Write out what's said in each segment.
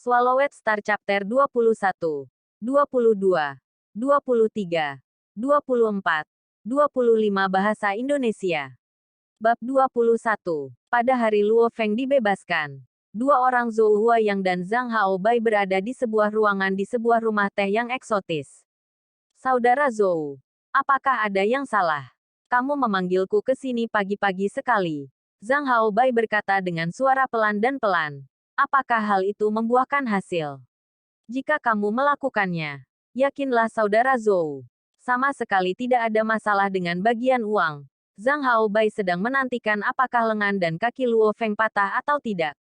Swallowed Star Chapter 21, 22, 23, 24, 25 Bahasa Indonesia. Bab 21. Pada hari Luo Feng dibebaskan, dua orang Zhou Huayang dan Zhang Haobai berada di sebuah ruangan di sebuah rumah teh yang eksotis. Saudara Zhou, apakah ada yang salah? Kamu memanggilku ke sini pagi-pagi sekali. Zhang Haobai berkata dengan suara pelan dan pelan. Apakah hal itu membuahkan hasil? Jika kamu melakukannya, yakinlah saudara Zhou, sama sekali tidak ada masalah dengan bagian uang. Zhang Haobai sedang menantikan apakah lengan dan kaki Luo Feng patah atau tidak.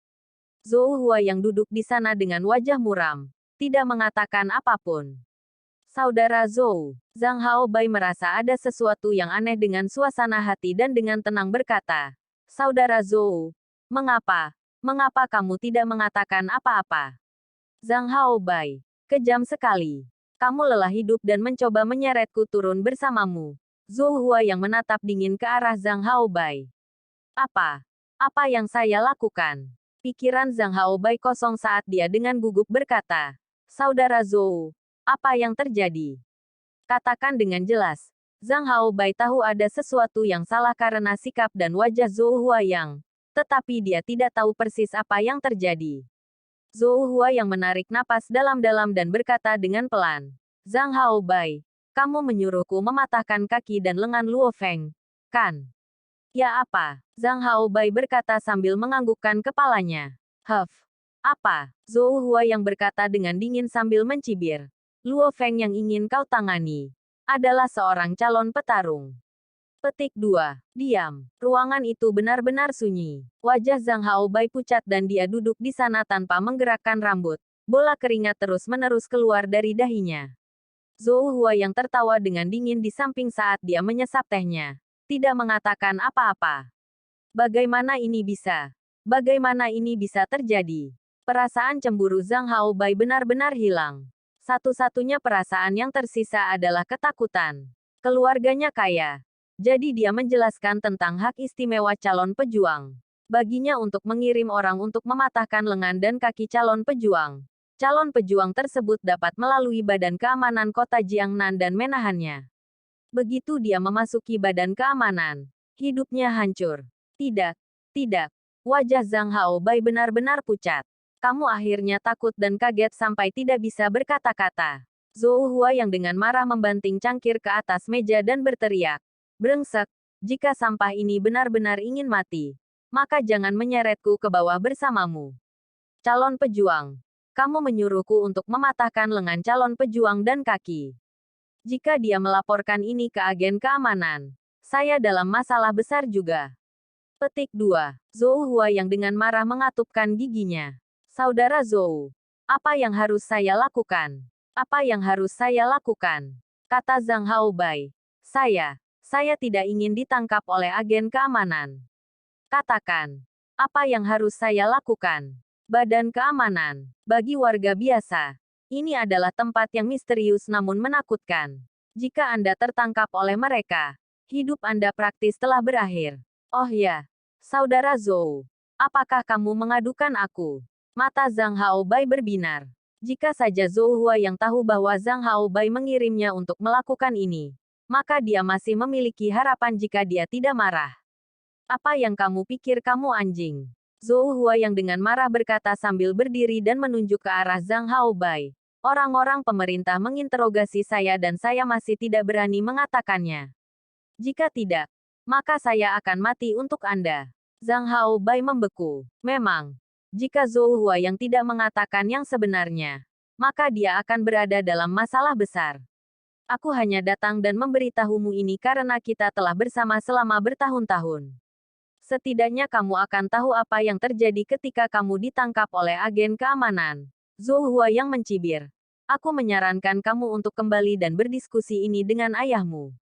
Zhou Hua yang duduk di sana dengan wajah muram, tidak mengatakan apapun. Saudara Zhou, Zhang Haobai merasa ada sesuatu yang aneh dengan suasana hati dan dengan tenang berkata, Saudara Zhou, mengapa kamu tidak mengatakan apa-apa? Zhang Haobai, kejam sekali. Kamu lelah hidup dan mencoba menyeretku turun bersamamu. Zhou Hua yang menatap dingin ke arah Zhang Haobai. Apa yang saya lakukan? Pikiran Zhang Haobai kosong saat dia dengan gugup berkata, Saudara Zhou, apa yang terjadi? Katakan dengan jelas. Zhang Haobai tahu ada sesuatu yang salah karena sikap dan wajah Zhou Huayang, tetapi dia tidak tahu persis apa yang terjadi. Zhou Hua yang menarik napas dalam-dalam dan berkata dengan pelan, Zhang Haobai, kamu menyuruhku mematahkan kaki dan lengan Luo Feng, kan? Ya apa? Zhang Haobai berkata sambil menganggukkan kepalanya. Apa? Zhou Hua yang berkata dengan dingin sambil mencibir. Luo Feng yang ingin kau tangani adalah seorang calon petarung. Petik 2. Diam. Ruangan itu benar-benar sunyi. Wajah Zhang Haobai pucat dan dia duduk di sana tanpa menggerakkan rambut. Bola keringat terus-menerus keluar dari dahinya. Zhou Hua yang tertawa dengan dingin di samping saat dia menyesap tehnya. Tidak mengatakan apa-apa. Bagaimana ini bisa terjadi? Perasaan cemburu Zhang Haobai benar-benar hilang. Satu-satunya perasaan yang tersisa adalah ketakutan. Keluarganya kaya. Jadi dia menjelaskan tentang hak istimewa calon pejuang. Baginya untuk mengirim orang untuk mematahkan lengan dan kaki calon pejuang. Calon pejuang tersebut dapat melalui badan keamanan kota Jiangnan dan menahannya. Begitu dia memasuki badan keamanan, hidupnya hancur. Tidak. Wajah Zhang Haobai benar-benar pucat. Kamu akhirnya takut dan kaget sampai tidak bisa berkata-kata. Zhou Hua yang dengan marah membanting cangkir ke atas meja dan berteriak. Brengsek, jika sampah ini benar-benar ingin mati, maka jangan menyeretku ke bawah bersamamu. Calon pejuang, kamu menyuruhku untuk mematahkan lengan calon pejuang dan kaki. Jika dia melaporkan ini ke agen keamanan, saya dalam masalah besar juga. Petik 2. Zhou Hua yang dengan marah mengatupkan giginya. Saudara Zhou, apa yang harus saya lakukan? Kata Zhang Haobai. Saya tidak ingin ditangkap oleh agen keamanan. Katakan, apa yang harus saya lakukan? Badan keamanan. Bagi warga biasa, ini adalah tempat yang misterius namun menakutkan. Jika Anda tertangkap oleh mereka, hidup Anda praktis telah berakhir. Oh ya, saudara Zhou, apakah kamu mengadukan aku? Mata Zhang Haobai berbinar. Jika saja Zhou Hua yang tahu bahwa Zhang Haobai mengirimnya untuk melakukan ini, maka dia masih memiliki harapan jika dia tidak marah. Apa yang kamu pikir kamu anjing? Zhou Hua yang dengan marah berkata sambil berdiri dan menunjuk ke arah Zhang Haobai. Orang-orang pemerintah menginterogasi saya dan saya masih tidak berani mengatakannya. Jika tidak, maka saya akan mati untuk Anda. Zhang Haobai membeku. Memang, jika Zhou Hua yang tidak mengatakan yang sebenarnya, maka dia akan berada dalam masalah besar. Aku hanya datang dan memberitahumu ini karena kita telah bersama selama bertahun-tahun. Setidaknya kamu akan tahu apa yang terjadi ketika kamu ditangkap oleh agen keamanan. Zhou Hua yang mencibir. Aku menyarankan kamu untuk kembali dan berdiskusi ini dengan ayahmu.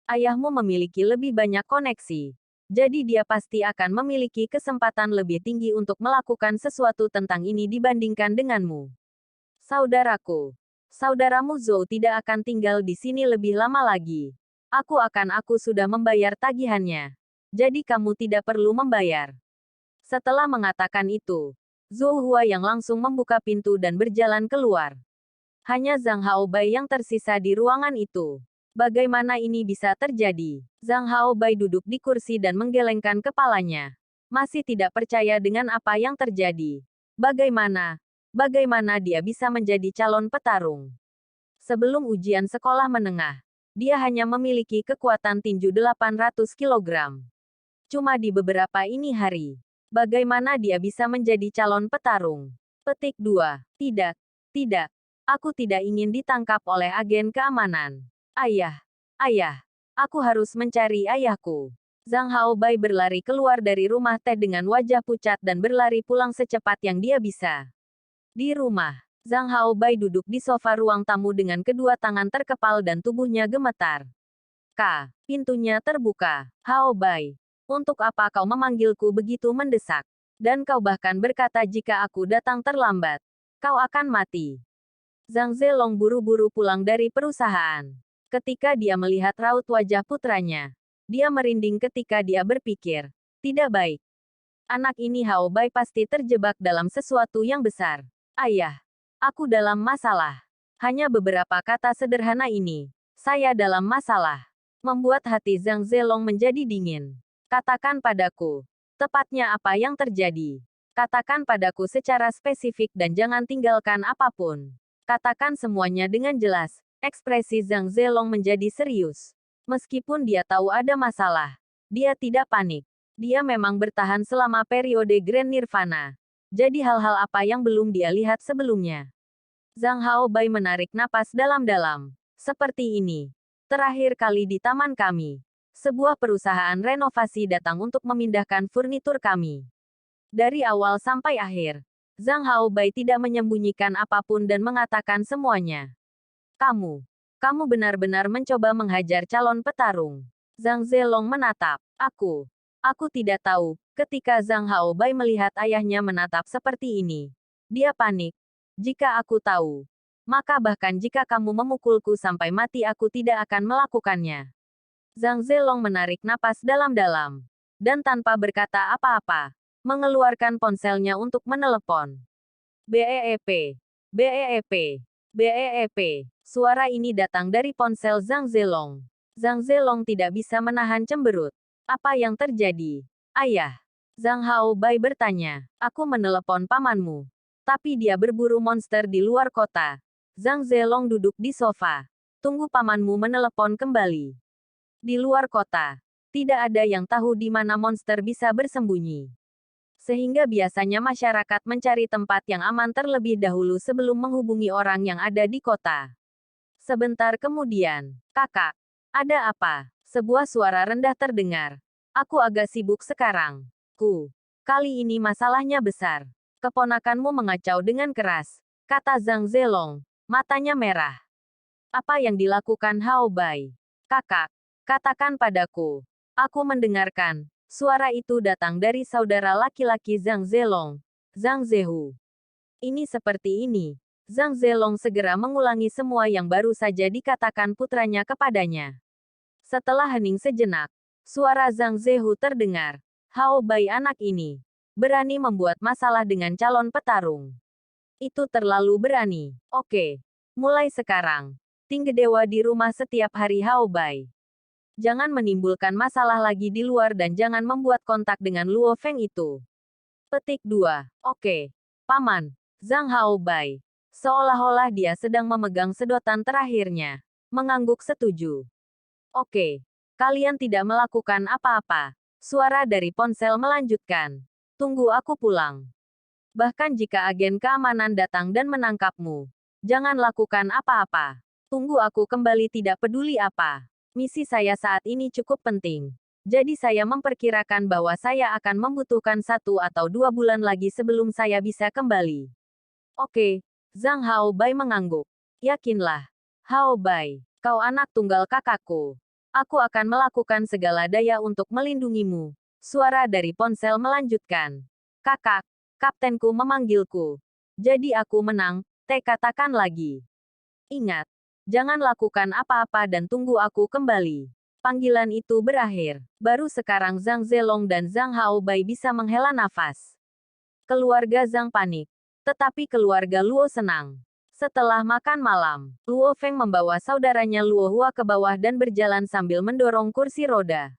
Ayahmu memiliki lebih banyak koneksi. Jadi dia pasti akan memiliki kesempatan lebih tinggi untuk melakukan sesuatu tentang ini dibandingkan denganmu. Saudaramu Zhou tidak akan tinggal di sini lebih lama lagi. Aku sudah membayar tagihannya. Jadi kamu tidak perlu membayar. Setelah mengatakan itu, Zhou Hua yang langsung membuka pintu dan berjalan keluar. Hanya Zhang Haobai yang tersisa di ruangan itu. Bagaimana ini bisa terjadi? Zhang Haobai duduk di kursi dan menggelengkan kepalanya. Masih tidak percaya dengan apa yang terjadi. Bagaimana dia bisa menjadi calon petarung? Sebelum ujian sekolah menengah, dia hanya memiliki kekuatan tinju 800 kg. Cuma di beberapa ini hari, bagaimana dia bisa menjadi calon petarung? Petik 2. Tidak. Aku tidak ingin ditangkap oleh agen keamanan. Ayah, aku harus mencari ayahku. Zhang Haobai berlari keluar dari rumah teh dengan wajah pucat dan berlari pulang secepat yang dia bisa. Di rumah, Zhang Haobai duduk di sofa ruang tamu dengan kedua tangan terkepal dan tubuhnya gemetar. Pintunya terbuka. Haobai, untuk apa kau memanggilku begitu mendesak? Dan kau bahkan berkata jika aku datang terlambat, kau akan mati. Zhang Zelong buru-buru pulang dari perusahaan. Ketika dia melihat raut wajah putranya, dia merinding ketika dia berpikir, tidak baik. Anak ini Haobai pasti terjebak dalam sesuatu yang besar. Ayah, aku dalam masalah. Hanya beberapa kata sederhana ini, saya dalam masalah, membuat hati Zhang Zelong menjadi dingin. Katakan padaku, tepatnya apa yang terjadi. Katakan padaku secara spesifik dan jangan tinggalkan apapun. Katakan semuanya dengan jelas. Ekspresi Zhang Zelong menjadi serius. Meskipun dia tahu ada masalah, dia tidak panik. Dia memang bertahan selama periode Grand Nirvana. Jadi hal-hal apa yang belum dia lihat sebelumnya. Zhang Haobai menarik napas dalam-dalam. Seperti ini. Terakhir kali di taman kami. Sebuah perusahaan renovasi datang untuk memindahkan furnitur kami. Dari awal sampai akhir, Zhang Haobai tidak menyembunyikan apapun dan mengatakan semuanya. Kamu benar-benar mencoba menghajar calon petarung. Zhang Zelong menatap. Aku tidak tahu. Ketika Zhang Haobai melihat ayahnya menatap seperti ini, dia panik. Jika aku tahu, maka bahkan jika kamu memukulku sampai mati aku tidak akan melakukannya. Zhang Zelong menarik napas dalam-dalam. Dan tanpa berkata apa-apa, mengeluarkan ponselnya untuk menelepon. BEEP. Suara ini datang dari ponsel Zhang Zelong. Zhang Zelong tidak bisa menahan cemberut. Apa yang terjadi? Ayah. Zhang Haobai bertanya. Aku menelepon pamanmu. Tapi dia berburu monster di luar kota. Zhang Zelong duduk di sofa. Tunggu pamanmu menelepon kembali. Di luar kota, tidak ada yang tahu di mana monster bisa bersembunyi. Sehingga biasanya masyarakat mencari tempat yang aman terlebih dahulu sebelum menghubungi orang yang ada di kota. Sebentar kemudian, kakak, ada apa? Sebuah suara rendah terdengar. Aku agak sibuk sekarang. Kali ini masalahnya besar. Keponakanmu mengacau dengan keras, kata Zhang Zelong, matanya merah. Apa yang dilakukan Haobai? Kakak, katakan padaku. Aku mendengarkan. Suara itu datang dari saudara laki-laki Zhang Zelong, Zhang Zehu. Ini seperti ini. Zhang Zelong segera mengulangi semua yang baru saja dikatakan putranya kepadanya. Setelah hening sejenak, suara Zhang Zehu terdengar. Haobai anak ini berani membuat masalah dengan calon petarung. Itu terlalu berani. Oke. Mulai sekarang, tinggi dewa di rumah setiap hari Haobai. Jangan menimbulkan masalah lagi di luar dan jangan membuat kontak dengan Luo Feng itu. Petik 2. Oke. Paman. Zhang Haobai. Seolah-olah dia sedang memegang sedotan terakhirnya. Mengangguk setuju. Oke. Kalian tidak melakukan apa-apa. Suara dari ponsel melanjutkan. Tunggu aku pulang. Bahkan jika agen keamanan datang dan menangkapmu, jangan lakukan apa-apa. Tunggu aku kembali tidak peduli apa. Misi saya saat ini cukup penting. Jadi saya memperkirakan bahwa saya akan membutuhkan 1 atau 2 bulan lagi sebelum saya bisa kembali. Oke, Zhang Haobai mengangguk. Yakinlah. Haobai, kau anak tunggal kakakku. Aku akan melakukan segala daya untuk melindungimu. Suara dari ponsel melanjutkan. Kakak, kaptenku memanggilku. Jadi aku menang, katakan lagi. Ingat. Jangan lakukan apa-apa dan tunggu aku kembali. Panggilan itu berakhir. Baru sekarang Zhang Zelong dan Zhang Haobai bisa menghela nafas. Keluarga Zhang panik. Tetapi keluarga Luo senang. Setelah makan malam, Luo Feng membawa saudaranya Luo Hua ke bawah dan berjalan sambil mendorong kursi roda.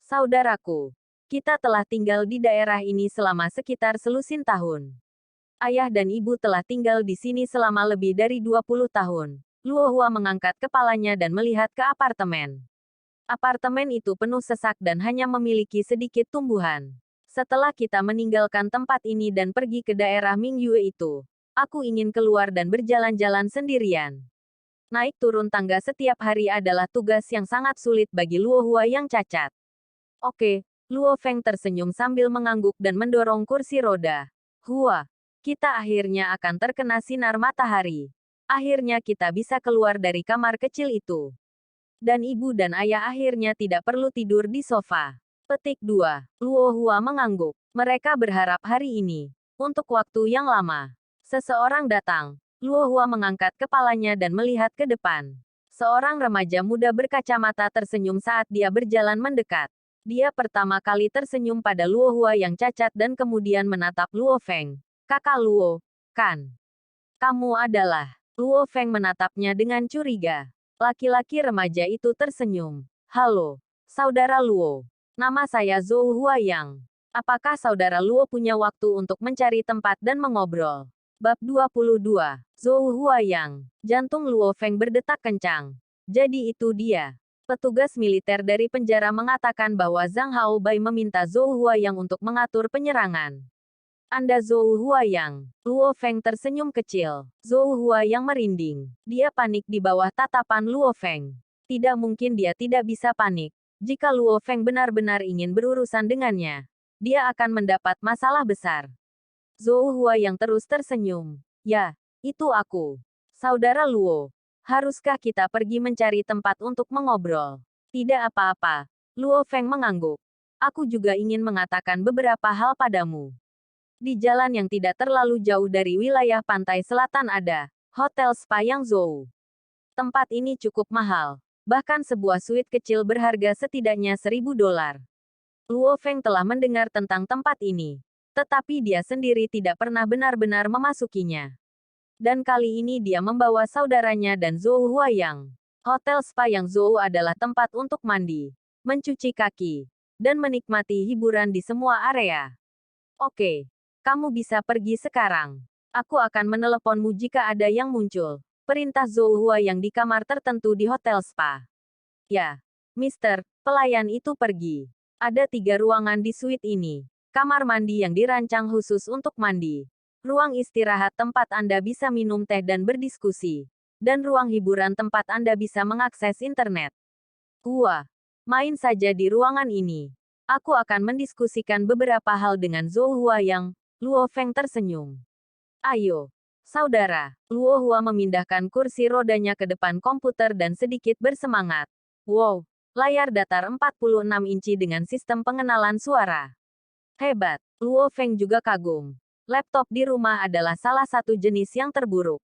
Saudaraku, kita telah tinggal di daerah ini selama sekitar selusin tahun. Ayah dan ibu telah tinggal di sini selama lebih dari 20 tahun. Luo Hua mengangkat kepalanya dan melihat ke apartemen. Apartemen itu penuh sesak dan hanya memiliki sedikit tumbuhan. Setelah kita meninggalkan tempat ini dan pergi ke daerah Mingyue itu, aku ingin keluar dan berjalan-jalan sendirian. Naik turun tangga setiap hari adalah tugas yang sangat sulit bagi Luo Hua yang cacat. Oke, Luo Feng tersenyum sambil mengangguk dan mendorong kursi roda. Hua, kita akhirnya akan terkena sinar matahari. Akhirnya kita bisa keluar dari kamar kecil itu. Dan ibu dan ayah akhirnya tidak perlu tidur di sofa. Petik 2. Luo Hua mengangguk. Mereka berharap hari ini. Untuk waktu yang lama. Seseorang datang. Luo Hua mengangkat kepalanya dan melihat ke depan. Seorang remaja muda berkacamata tersenyum saat dia berjalan mendekat. Dia pertama kali tersenyum pada Luo Hua yang cacat dan kemudian menatap Luo Feng. Kakak Luo, kan? Kamu adalah... Luo Feng menatapnya dengan curiga. Laki-laki remaja itu tersenyum. Halo, saudara Luo. Nama saya Zhou Huayang. Apakah saudara Luo punya waktu untuk mencari tempat dan mengobrol? Bab 22. Zhou Huayang. Jantung Luo Feng berdetak kencang. Jadi itu dia. Petugas militer dari penjara mengatakan bahwa Zhang Haobai meminta Zhou Huayang untuk mengatur penyerangan. Anda Zhou Huayang. Luo Feng tersenyum kecil. Zhou Huayang merinding. Dia panik di bawah tatapan Luo Feng. Tidak mungkin dia tidak bisa panik. Jika Luo Feng benar-benar ingin berurusan dengannya, dia akan mendapat masalah besar. Zhou Huayang terus tersenyum. Ya, itu aku. Saudara Luo, haruskah kita pergi mencari tempat untuk mengobrol? Tidak apa-apa. Luo Feng mengangguk. Aku juga ingin mengatakan beberapa hal padamu. Di jalan yang tidak terlalu jauh dari wilayah pantai selatan ada Hotel Spa Yang Zhou. Tempat ini cukup mahal. Bahkan sebuah suite kecil berharga setidaknya $1.000. Luo Feng telah mendengar tentang tempat ini. Tetapi dia sendiri tidak pernah benar-benar memasukinya. Dan kali ini dia membawa saudaranya dan Zhou Huayang. Hotel Spa Yang Zhou adalah tempat untuk mandi, mencuci kaki, dan menikmati hiburan di semua area. Oke, kamu bisa pergi sekarang. Aku akan meneleponmu jika ada yang muncul. Perintah Zhou Huayang di kamar tertentu di Hotel Spa. Ya, Mister, pelayan itu pergi. Ada 3 ruangan di suite ini. Kamar mandi yang dirancang khusus untuk mandi. Ruang istirahat tempat Anda bisa minum teh dan berdiskusi. Dan ruang hiburan tempat Anda bisa mengakses internet. Hua, main saja di ruangan ini. Aku akan mendiskusikan beberapa hal dengan Zhou Huayang. Luo Feng tersenyum. Ayo. Saudara, Luo Hua memindahkan kursi rodanya ke depan komputer dan sedikit bersemangat. Wow, layar datar 46 inci dengan sistem pengenalan suara. Hebat, Luo Feng juga kagum. Laptop di rumah adalah salah satu jenis yang terburuk.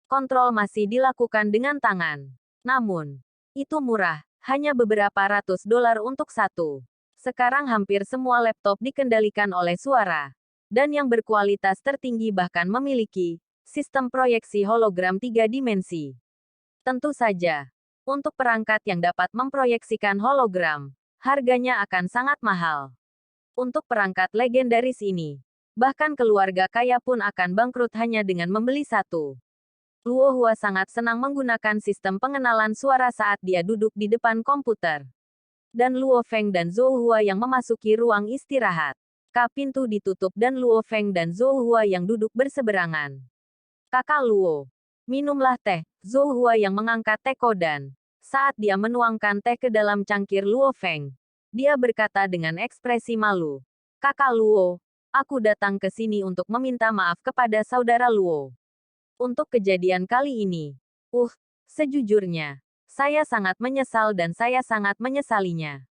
Kontrol masih dilakukan dengan tangan. Namun, itu murah, hanya beberapa ratus dolar untuk satu. Sekarang hampir semua laptop dikendalikan oleh suara. Dan yang berkualitas tertinggi bahkan memiliki sistem proyeksi hologram 3 dimensi. Tentu saja, untuk perangkat yang dapat memproyeksikan hologram, harganya akan sangat mahal. Untuk perangkat legendaris ini, bahkan keluarga kaya pun akan bangkrut hanya dengan membeli satu. Luo Hua sangat senang menggunakan sistem pengenalan suara saat dia duduk di depan komputer. Dan Luo Feng dan Zhou Hua yang memasuki ruang istirahat. Pintu ditutup dan Luo Feng dan Zhou Hua yang duduk berseberangan. Kakak Luo, minumlah teh. Zhou Hua yang mengangkat teko dan saat dia menuangkan teh ke dalam cangkir Luo Feng, dia berkata dengan ekspresi malu. Kakak Luo, aku datang ke sini untuk meminta maaf kepada saudara Luo. Untuk kejadian kali ini. Sejujurnya, saya sangat menyesal dan saya sangat menyesalinya.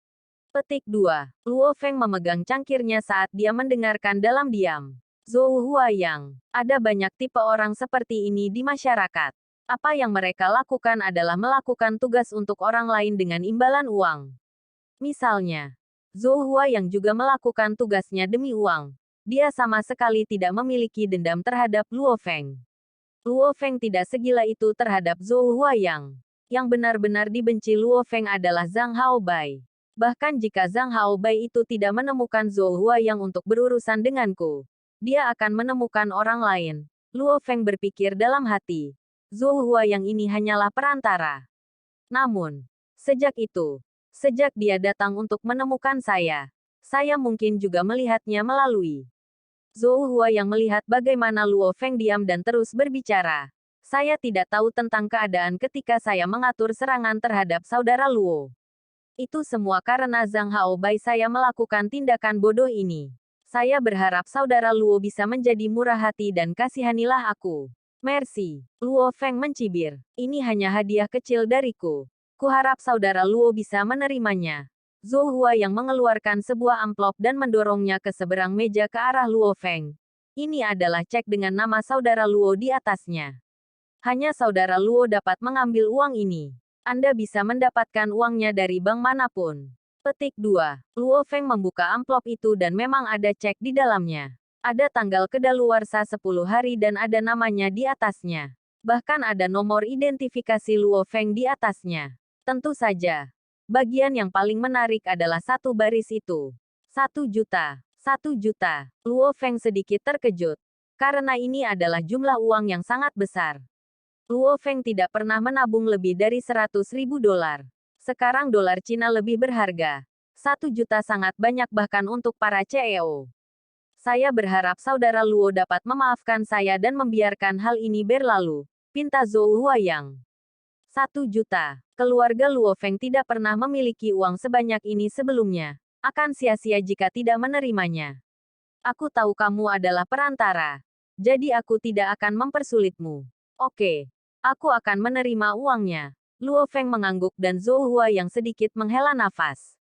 Petik 2. Luo Feng memegang cangkirnya saat dia mendengarkan dalam diam. Zhou Huayang, ada banyak tipe orang seperti ini di masyarakat. Apa yang mereka lakukan adalah melakukan tugas untuk orang lain dengan imbalan uang. Misalnya, Zhou Huayang juga melakukan tugasnya demi uang. Dia sama sekali tidak memiliki dendam terhadap Luo Feng. Luo Feng tidak segila itu terhadap Zhou Huayang. Yang benar-benar dibenci Luo Feng adalah Zhang Haobai. Bahkan jika Zhang Haobai itu tidak menemukan Zhou Huayang untuk berurusan denganku, dia akan menemukan orang lain. Luo Feng berpikir dalam hati. Zhou Huayang ini hanyalah perantara. Namun, sejak dia datang untuk menemukan saya mungkin juga melihatnya melalui Zhou Huayang melihat bagaimana Luo Feng diam dan terus berbicara. Saya tidak tahu tentang keadaan ketika saya mengatur serangan terhadap saudara Luo. Itu semua karena Zhang Haobai saya melakukan tindakan bodoh ini. Saya berharap saudara Luo bisa menjadi murah hati dan kasihanilah aku. Merci. Luo Feng mencibir. Ini hanya hadiah kecil dariku. Kuharap saudara Luo bisa menerimanya. Zhou Huayang mengeluarkan sebuah amplop dan mendorongnya ke seberang meja ke arah Luo Feng. Ini adalah cek dengan nama saudara Luo di atasnya. Hanya saudara Luo dapat mengambil uang ini. Anda bisa mendapatkan uangnya dari bank manapun. Petik 2. Luo Feng membuka amplop itu dan memang ada cek di dalamnya. Ada tanggal kedaluarsa 10 hari dan ada namanya di atasnya. Bahkan ada nomor identifikasi Luo Feng di atasnya. Tentu saja. Bagian yang paling menarik adalah satu baris itu. 1 juta. 1 juta. Luo Feng sedikit terkejut. Karena ini adalah jumlah uang yang sangat besar. Luo Feng tidak pernah menabung lebih dari 100.000 dolar. Sekarang dolar Cina lebih berharga. 1 juta sangat banyak bahkan untuk para CEO. Saya berharap saudara Luo dapat memaafkan saya dan membiarkan hal ini berlalu. Pinta Zhou Huayang. 1 juta. Keluarga Luo Feng tidak pernah memiliki uang sebanyak ini sebelumnya. Akan sia-sia jika tidak menerimanya. Aku tahu kamu adalah perantara. Jadi aku tidak akan mempersulitmu. Oke. Aku akan menerima uangnya. Luo Feng mengangguk dan Zhou Huayang sedikit menghela nafas.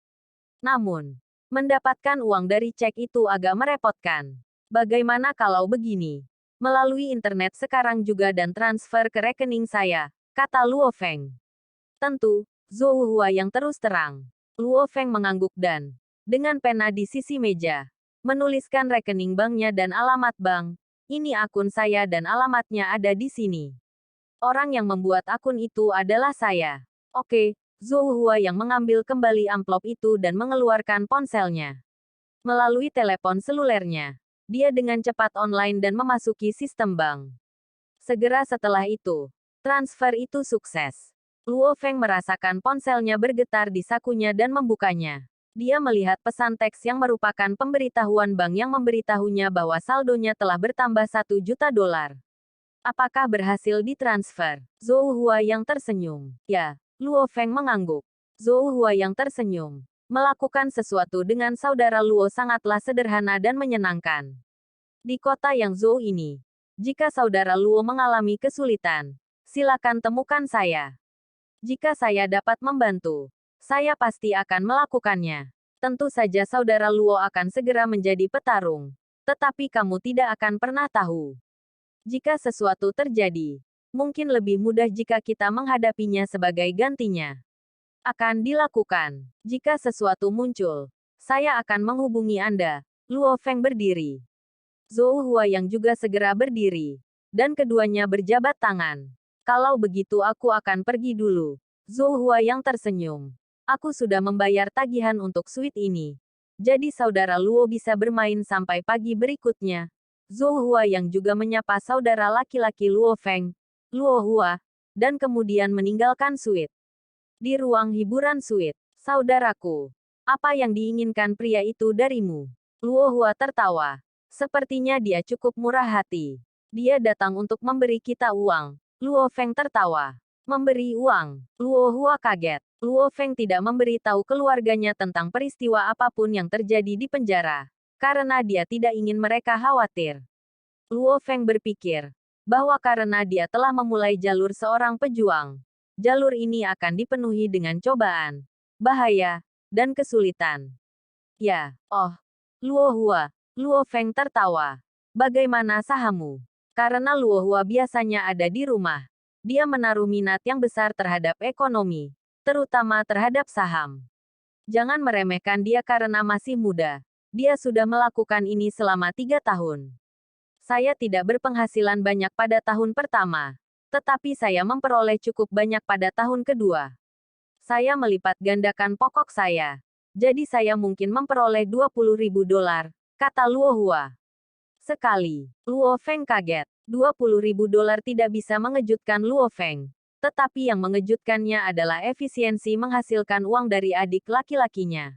Namun, mendapatkan uang dari cek itu agak merepotkan. Bagaimana kalau begini? Melalui internet sekarang juga dan transfer ke rekening saya, kata Luo Feng. Tentu, Zhou Huayang terus terang. Luo Feng mengangguk dan, dengan pena di sisi meja, menuliskan rekening banknya dan alamat bank. Ini akun saya dan alamatnya ada di sini. Orang yang membuat akun itu adalah saya. Oke, Zhou Huayang mengambil kembali amplop itu dan mengeluarkan ponselnya. Melalui telepon selulernya, dia dengan cepat online dan memasuki sistem bank. Segera setelah itu, transfer itu sukses. Luo Feng merasakan ponselnya bergetar di sakunya dan membukanya. Dia melihat pesan teks yang merupakan pemberitahuan bank yang memberitahunya bahwa saldonya telah bertambah 1 juta dolar. Apakah berhasil ditransfer? Zhou Huayang tersenyum. Ya, Luo Feng mengangguk. Zhou Huayang tersenyum. Melakukan sesuatu dengan saudara Luo sangatlah sederhana dan menyenangkan. Di kota yang Zhou ini, jika saudara Luo mengalami kesulitan, silakan temukan saya. Jika saya dapat membantu, saya pasti akan melakukannya. Tentu saja saudara Luo akan segera menjadi petarung. Tetapi kamu tidak akan pernah tahu. Jika sesuatu terjadi, mungkin lebih mudah jika kita menghadapinya sebagai gantinya. Akan dilakukan. Jika sesuatu muncul, saya akan menghubungi Anda. Luo Feng berdiri. Zhou Huayang juga segera berdiri. Dan keduanya berjabat tangan. Kalau begitu aku akan pergi dulu. Zhou Huayang tersenyum. Aku sudah membayar tagihan untuk suite ini. Jadi saudara Luo bisa bermain sampai pagi berikutnya. Zhou Huayang juga menyapa saudara laki-laki Luo Feng, Luo Hua, dan kemudian meninggalkan suite. Di ruang hiburan suite, saudaraku, apa yang diinginkan pria itu darimu? Luo Hua tertawa. Sepertinya dia cukup murah hati. Dia datang untuk memberi kita uang. Luo Feng tertawa. Memberi uang. Luo Hua kaget. Luo Feng tidak memberitahu keluarganya tentang peristiwa apapun yang terjadi di penjara. Karena dia tidak ingin mereka khawatir. Luo Feng berpikir bahwa karena dia telah memulai jalur seorang pejuang, jalur ini akan dipenuhi dengan cobaan, bahaya, dan kesulitan. Ya, oh, Luo Hua. Luo Feng tertawa. Bagaimana sahammu? Karena Luo Hua biasanya ada di rumah. Dia menaruh minat yang besar terhadap ekonomi, terutama terhadap saham. Jangan meremehkan dia karena masih muda. Dia sudah melakukan ini selama 3 tahun. Saya tidak berpenghasilan banyak pada tahun pertama, tetapi saya memperoleh cukup banyak pada tahun kedua. Saya melipat gandakan pokok saya. Jadi saya mungkin memperoleh 20.000 dolar, kata Luo Hua. Sekali, Luo Feng kaget. 20.000 dolar tidak bisa mengejutkan Luo Feng. Tetapi yang mengejutkannya adalah efisiensi menghasilkan uang dari adik laki-lakinya.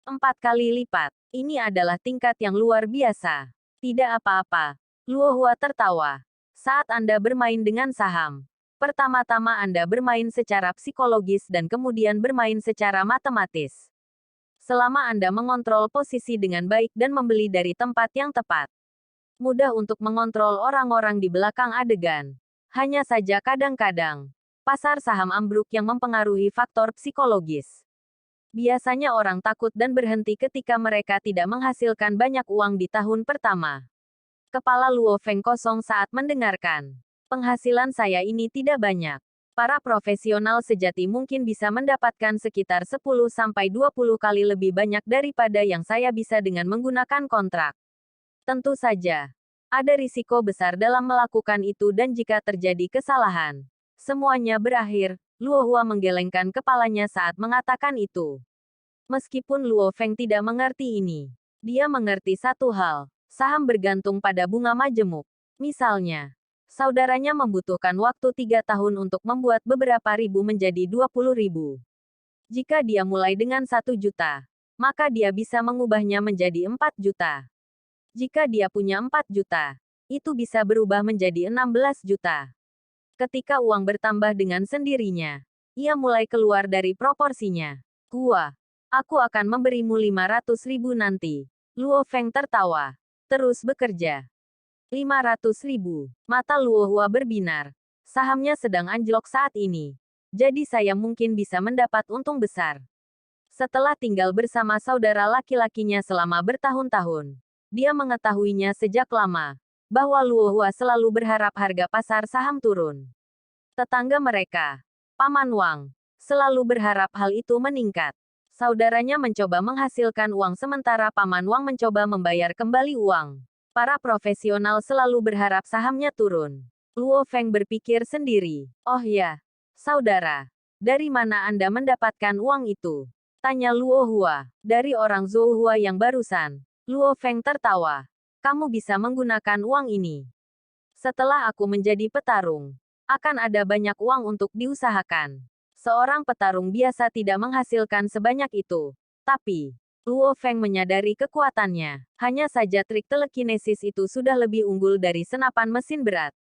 4 kali lipat. Ini adalah tingkat yang luar biasa. Tidak apa-apa. Luo Hua tertawa. Saat Anda bermain dengan saham, pertama-tama Anda bermain secara psikologis dan kemudian bermain secara matematis. Selama Anda mengontrol posisi dengan baik dan membeli dari tempat yang tepat, mudah untuk mengontrol orang-orang di belakang adegan. Hanya saja kadang-kadang, pasar saham ambruk yang mempengaruhi faktor psikologis. Biasanya orang takut dan berhenti ketika mereka tidak menghasilkan banyak uang di tahun pertama. Kepala Luo Feng kosong saat mendengarkan. Penghasilan saya ini tidak banyak. Para profesional sejati mungkin bisa mendapatkan sekitar 10-20 kali lebih banyak daripada yang saya bisa dengan menggunakan kontrak. Tentu saja, ada risiko besar dalam melakukan itu dan jika terjadi kesalahan, semuanya berakhir. Luo Hua menggelengkan kepalanya saat mengatakan itu. Meskipun Luo Feng tidak mengerti ini, dia mengerti satu hal. Saham bergantung pada bunga majemuk. Misalnya, saudaranya membutuhkan waktu 3 tahun untuk membuat beberapa ribu menjadi 20.000. Jika dia mulai dengan 1 juta, maka dia bisa mengubahnya menjadi 4 juta. Jika dia punya 4 juta, itu bisa berubah menjadi 16 juta. Ketika uang bertambah dengan sendirinya, ia mulai keluar dari proporsinya. Aku akan memberimu 500.000 nanti. Luo Feng tertawa. Terus bekerja. 500.000. Mata Luo Hua berbinar. Sahamnya sedang anjlok saat ini. Jadi saya mungkin bisa mendapat untung besar. Setelah tinggal bersama saudara laki-lakinya selama bertahun-tahun, dia mengetahuinya sejak lama, bahwa Luo Hua selalu berharap harga pasar saham turun. Tetangga mereka, Paman Wang, selalu berharap hal itu meningkat. Saudaranya mencoba menghasilkan uang sementara Paman Wang mencoba membayar kembali uang. Para profesional selalu berharap sahamnya turun. Luo Feng berpikir sendiri. Oh ya, saudara, dari mana Anda mendapatkan uang itu? Tanya Luo Hua. Dari orang Zhou Hua yang barusan. Luo Feng tertawa. Kamu bisa menggunakan uang ini. Setelah aku menjadi petarung, akan ada banyak uang untuk diusahakan. Seorang petarung biasa tidak menghasilkan sebanyak itu. Tapi, Luo Feng menyadari kekuatannya. Hanya saja trik telekinesis itu sudah lebih unggul dari senapan mesin berat.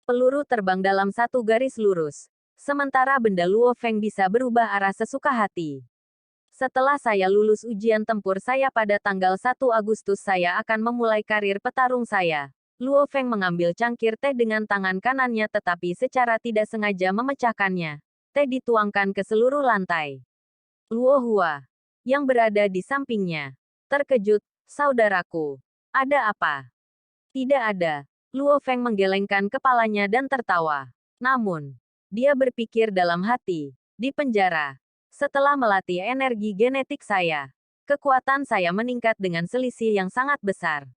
Peluru terbang dalam satu garis lurus. Sementara benda Luo Feng bisa berubah arah sesuka hati. Setelah saya lulus ujian tempur saya pada tanggal 1 Agustus saya akan memulai karir petarung saya. Luo Feng mengambil cangkir teh dengan tangan kanannya tetapi secara tidak sengaja memecahkannya. Teh dituangkan ke seluruh lantai. Luo Hua, yang berada di sampingnya, terkejut. Saudaraku, ada apa? Tidak ada. Luo Feng menggelengkan kepalanya dan tertawa. Namun, dia berpikir dalam hati, di penjara. Setelah melatih energi genetik saya, kekuatan saya meningkat dengan selisih yang sangat besar.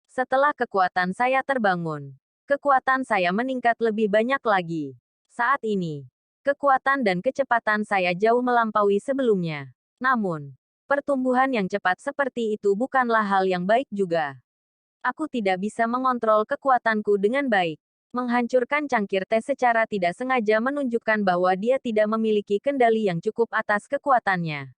Setelah kekuatan saya terbangun, kekuatan saya meningkat lebih banyak lagi. Saat ini, kekuatan dan kecepatan saya jauh melampaui sebelumnya. Namun, pertumbuhan yang cepat seperti itu bukanlah hal yang baik juga. Aku tidak bisa mengontrol kekuatanku dengan baik. Menghancurkan cangkir teh secara tidak sengaja menunjukkan bahwa dia tidak memiliki kendali yang cukup atas kekuatannya.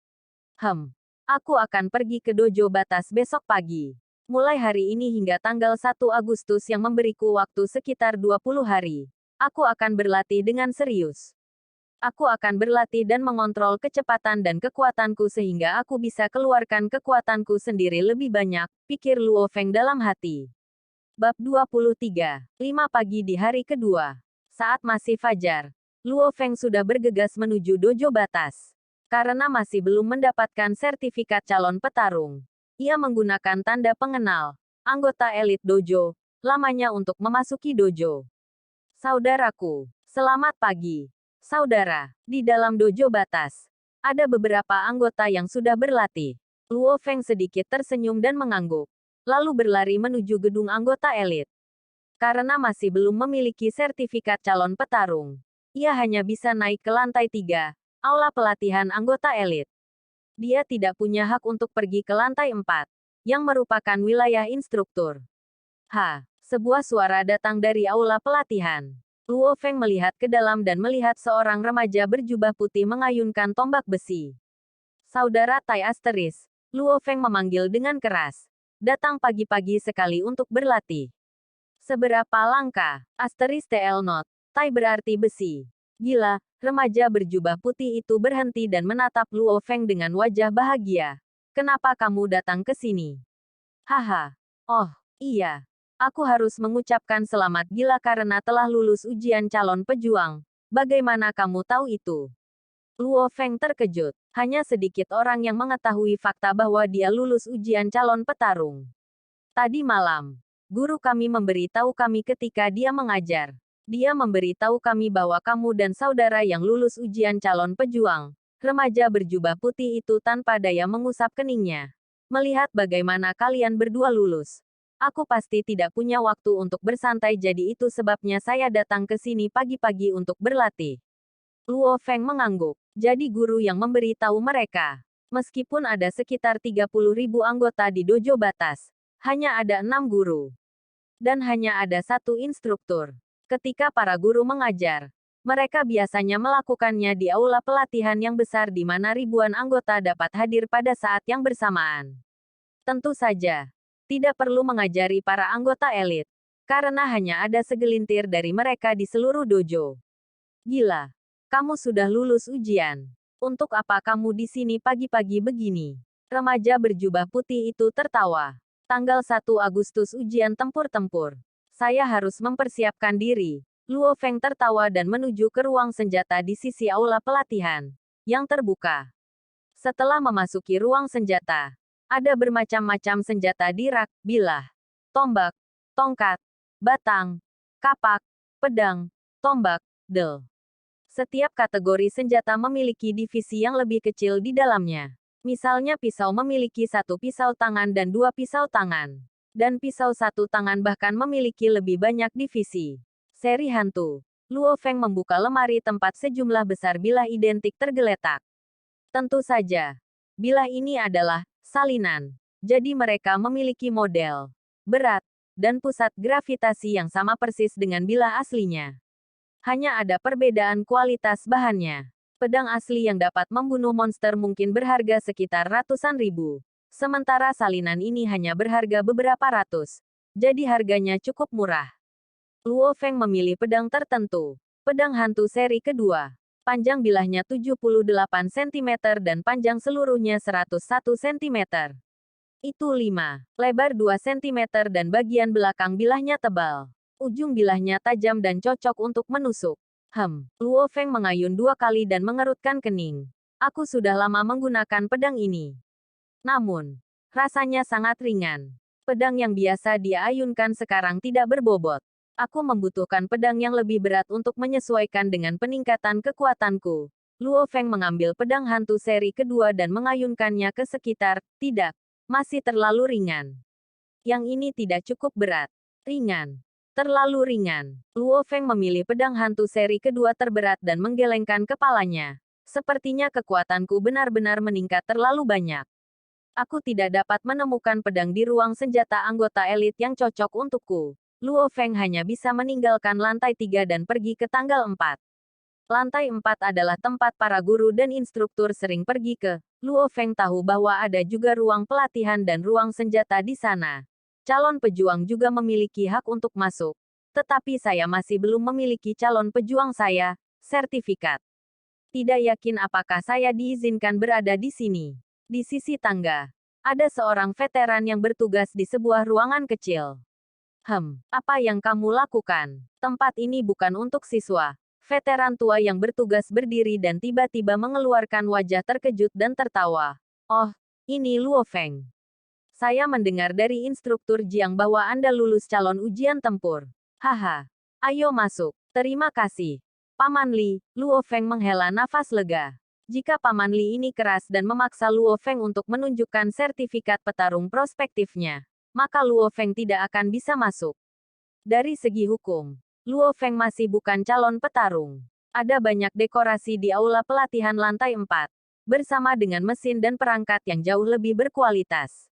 Aku akan pergi ke dojo batas besok pagi. Mulai hari ini hingga tanggal 1 Agustus yang memberiku waktu sekitar 20 hari. Aku akan berlatih dengan serius. Aku akan berlatih dan mengontrol kecepatan dan kekuatanku sehingga aku bisa keluarkan kekuatanku sendiri lebih banyak, pikir Luo Feng dalam hati. Bab 23. 5 pagi di hari kedua. Saat masih fajar, Luo Feng sudah bergegas menuju dojo batas. Karena masih belum mendapatkan sertifikat calon petarung, ia menggunakan tanda pengenal, anggota elit dojo, lamanya untuk memasuki dojo. Saudaraku, selamat pagi. Saudara, di dalam dojo batas, ada beberapa anggota yang sudah berlatih. Luo Feng sedikit tersenyum dan mengangguk. Lalu berlari menuju gedung anggota elit. Karena masih belum memiliki sertifikat calon petarung, ia hanya bisa naik ke lantai 3, aula pelatihan anggota elit. Dia tidak punya hak untuk pergi ke lantai 4, yang merupakan wilayah instruktur. Sebuah suara datang dari aula pelatihan. Luo Feng melihat ke dalam dan melihat seorang remaja berjubah putih mengayunkan tombak besi. Saudara Tai Asteris, Luo Feng memanggil dengan keras. Datang pagi-pagi sekali untuk berlatih. Seberapa langkah? Asteris TL Not. Tai berarti besi. Gila, remaja berjubah putih itu berhenti dan menatap Luo Feng dengan wajah bahagia. Kenapa kamu datang ke sini? Haha. Oh, iya. Aku harus mengucapkan selamat gila karena telah lulus ujian calon pejuang. Bagaimana kamu tahu itu? Luo Feng terkejut. Hanya sedikit orang yang mengetahui fakta bahwa dia lulus ujian calon petarung. Tadi malam, guru kami memberitahu kami ketika dia mengajar. Dia memberitahu kami bahwa kamu dan saudara yang lulus ujian calon pejuang. Remaja berjubah putih itu tanpa daya mengusap keningnya. Melihat bagaimana kalian berdua lulus. Aku pasti tidak punya waktu untuk bersantai, jadi itu sebabnya saya datang ke sini pagi-pagi untuk berlatih. Luo Feng mengangguk. Jadi guru yang memberitahu mereka. Meskipun ada sekitar 30.000 anggota di dojo batas, hanya ada 6 guru. Dan hanya ada 1 instruktur. Ketika para guru mengajar, mereka biasanya melakukannya di aula pelatihan yang besar di mana ribuan anggota dapat hadir pada saat yang bersamaan. Tentu saja, tidak perlu mengajari para anggota elit, karena hanya ada segelintir dari mereka di seluruh dojo. Gila. Kamu sudah lulus ujian. Untuk apa kamu di sini pagi-pagi begini? Remaja berjubah putih itu tertawa. Tanggal 1 Agustus ujian tempur-tempur. Saya harus mempersiapkan diri. Luo Feng tertawa dan menuju ke ruang senjata di sisi aula pelatihan, yang terbuka. Setelah memasuki ruang senjata, ada bermacam-macam senjata di rak, bilah, tombak, tongkat, batang, kapak, pedang, tombak, del. Setiap kategori senjata memiliki divisi yang lebih kecil di dalamnya. Misalnya pisau memiliki 1 pisau tangan dan 2 pisau tangan. Dan pisau 1 tangan bahkan memiliki lebih banyak divisi. Seri hantu. Luo Feng membuka lemari tempat sejumlah besar bilah identik tergeletak. Tentu saja, bilah ini adalah salinan. Jadi mereka memiliki model, berat, dan pusat gravitasi yang sama persis dengan bilah aslinya. Hanya ada perbedaan kualitas bahannya. Pedang asli yang dapat membunuh monster mungkin berharga sekitar ratusan ribu. Sementara salinan ini hanya berharga beberapa ratus. Jadi harganya cukup murah. Luo Feng memilih pedang tertentu. Pedang hantu seri kedua. Panjang bilahnya 78 cm dan panjang seluruhnya 101 cm. Itu 5. Lebar 2 cm dan bagian belakang bilahnya tebal. Ujung bilahnya tajam dan cocok untuk menusuk. Luo Feng mengayun 2 kali dan mengerutkan kening. Aku sudah lama menggunakan pedang ini. Namun, rasanya sangat ringan. Pedang yang biasa dia ayunkan sekarang tidak berbobot. Aku membutuhkan pedang yang lebih berat untuk menyesuaikan dengan peningkatan kekuatanku. Luo Feng mengambil pedang hantu seri kedua dan mengayunkannya ke sekitar, tidak, masih terlalu ringan. Yang ini tidak cukup berat. Ringan. Terlalu ringan. Luo Feng memilih pedang hantu seri kedua terberat dan menggelengkan kepalanya. Sepertinya kekuatanku benar-benar meningkat terlalu banyak. Aku tidak dapat menemukan pedang di ruang senjata anggota elit yang cocok untukku. Luo Feng hanya bisa meninggalkan lantai 3 dan pergi ke tanggal 4. Lantai 4 adalah tempat para guru dan instruktur sering pergi ke. Luo Feng tahu bahwa ada juga ruang pelatihan dan ruang senjata di sana. Calon pejuang juga memiliki hak untuk masuk. Tetapi saya masih belum memiliki calon pejuang saya, sertifikat. Tidak yakin apakah saya diizinkan berada di sini. Di sisi tangga, ada seorang veteran yang bertugas di sebuah ruangan kecil. Apa yang kamu lakukan? Tempat ini bukan untuk siswa. Veteran tua yang bertugas berdiri dan tiba-tiba mengeluarkan wajah terkejut dan tertawa. Oh, ini Luo Feng. Saya mendengar dari instruktur Jiang bahwa Anda lulus calon ujian tempur. Haha. Ayo masuk. Terima kasih. Paman Li, Luo Feng menghela nafas lega. Jika Paman Li ini keras dan memaksa Luo Feng untuk menunjukkan sertifikat petarung prospektifnya, maka Luo Feng tidak akan bisa masuk. Dari segi hukum, Luo Feng masih bukan calon petarung. Ada banyak dekorasi di aula pelatihan lantai 4, bersama dengan mesin dan perangkat yang jauh lebih berkualitas.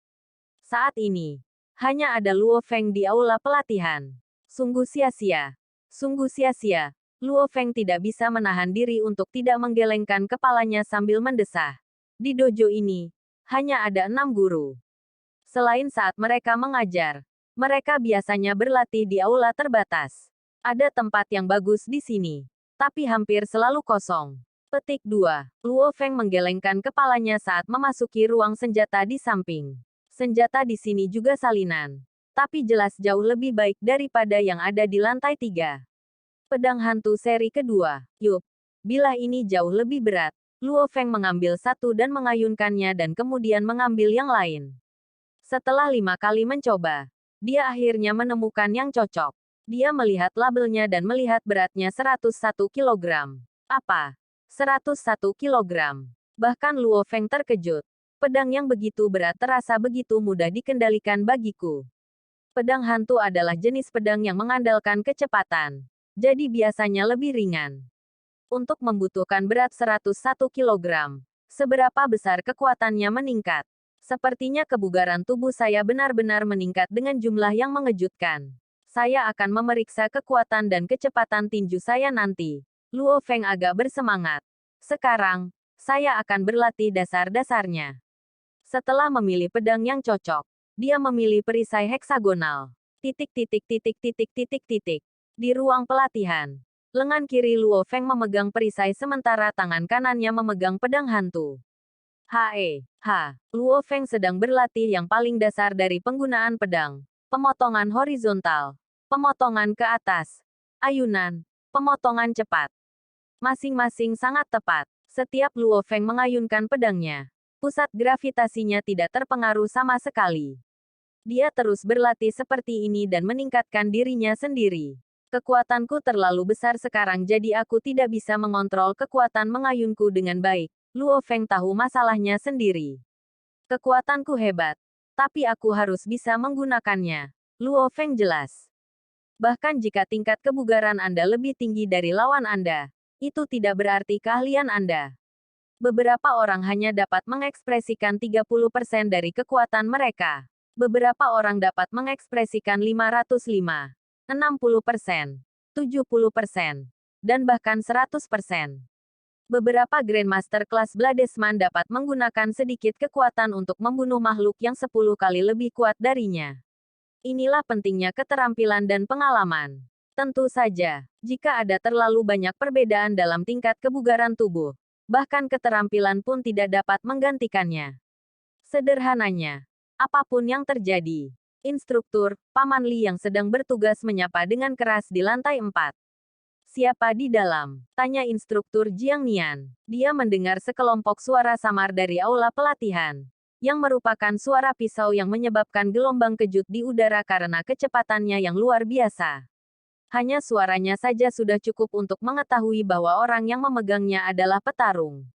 Saat ini, hanya ada Luo Feng di aula pelatihan. Sungguh sia-sia. Sungguh sia-sia. Luo Feng tidak bisa menahan diri untuk tidak menggelengkan kepalanya sambil mendesah. Di dojo ini, hanya ada 6 guru. Selain saat mereka mengajar, mereka biasanya berlatih di aula terbatas. Ada tempat yang bagus di sini, tapi hampir selalu kosong. Petik 2. Luo Feng menggelengkan kepalanya saat memasuki ruang senjata di samping. Senjata di sini juga salinan, tapi jelas jauh lebih baik daripada yang ada di lantai 3. Pedang hantu seri kedua. Yup. Bilah ini jauh lebih berat. Luo Feng mengambil satu dan mengayunkannya dan kemudian mengambil yang lain. Setelah 5 kali mencoba, dia akhirnya menemukan yang cocok. Dia melihat labelnya dan melihat beratnya 101 kg. Apa? 101 kg. Bahkan Luo Feng terkejut. Pedang yang begitu berat terasa begitu mudah dikendalikan bagiku. Pedang hantu adalah jenis pedang yang mengandalkan kecepatan. Jadi biasanya lebih ringan. Untuk membutuhkan berat 101 kg, seberapa besar kekuatannya meningkat. Sepertinya kebugaran tubuh saya benar-benar meningkat dengan jumlah yang mengejutkan. Saya akan memeriksa kekuatan dan kecepatan tinju saya nanti. Luo Feng agak bersemangat. Sekarang, saya akan berlatih dasar-dasarnya. Setelah memilih pedang yang cocok, dia memilih perisai heksagonal. Titik titik titik titik titik titik. Di ruang pelatihan, lengan kiri Luo Feng memegang perisai sementara tangan kanannya memegang pedang hantu. Luo Feng sedang berlatih yang paling dasar dari penggunaan pedang. Pemotongan horizontal, pemotongan ke atas, ayunan, pemotongan cepat. Masing-masing sangat tepat. Setiap Luo Feng mengayunkan pedangnya, pusat gravitasinya tidak terpengaruh sama sekali. Dia terus berlatih seperti ini dan meningkatkan dirinya sendiri. Kekuatanku terlalu besar sekarang jadi aku tidak bisa mengontrol kekuatan mengayunku dengan baik. Luo Feng tahu masalahnya sendiri. Kekuatanku hebat, tapi aku harus bisa menggunakannya. Luo Feng jelas. Bahkan jika tingkat kebugaran Anda lebih tinggi dari lawan Anda, itu tidak berarti keahlian Anda. Beberapa orang hanya dapat mengekspresikan 30% dari kekuatan mereka. Beberapa orang dapat mengekspresikan 505. 60%, 70%, dan bahkan 100%. Beberapa Grandmaster kelas Bladesman dapat menggunakan sedikit kekuatan untuk membunuh makhluk yang 10 kali lebih kuat darinya. Inilah pentingnya keterampilan dan pengalaman. Tentu saja, jika ada terlalu banyak perbedaan dalam tingkat kebugaran tubuh, bahkan keterampilan pun tidak dapat menggantikannya. Sederhananya, apapun yang terjadi, instruktur, Paman Li yang sedang bertugas menyapa dengan keras di lantai 4. Siapa di dalam? Tanya instruktur Jiang Nian. Dia mendengar sekelompok suara samar dari aula pelatihan, yang merupakan suara pisau yang menyebabkan gelombang kejut di udara karena kecepatannya yang luar biasa. Hanya suaranya saja sudah cukup untuk mengetahui bahwa orang yang memegangnya adalah petarung.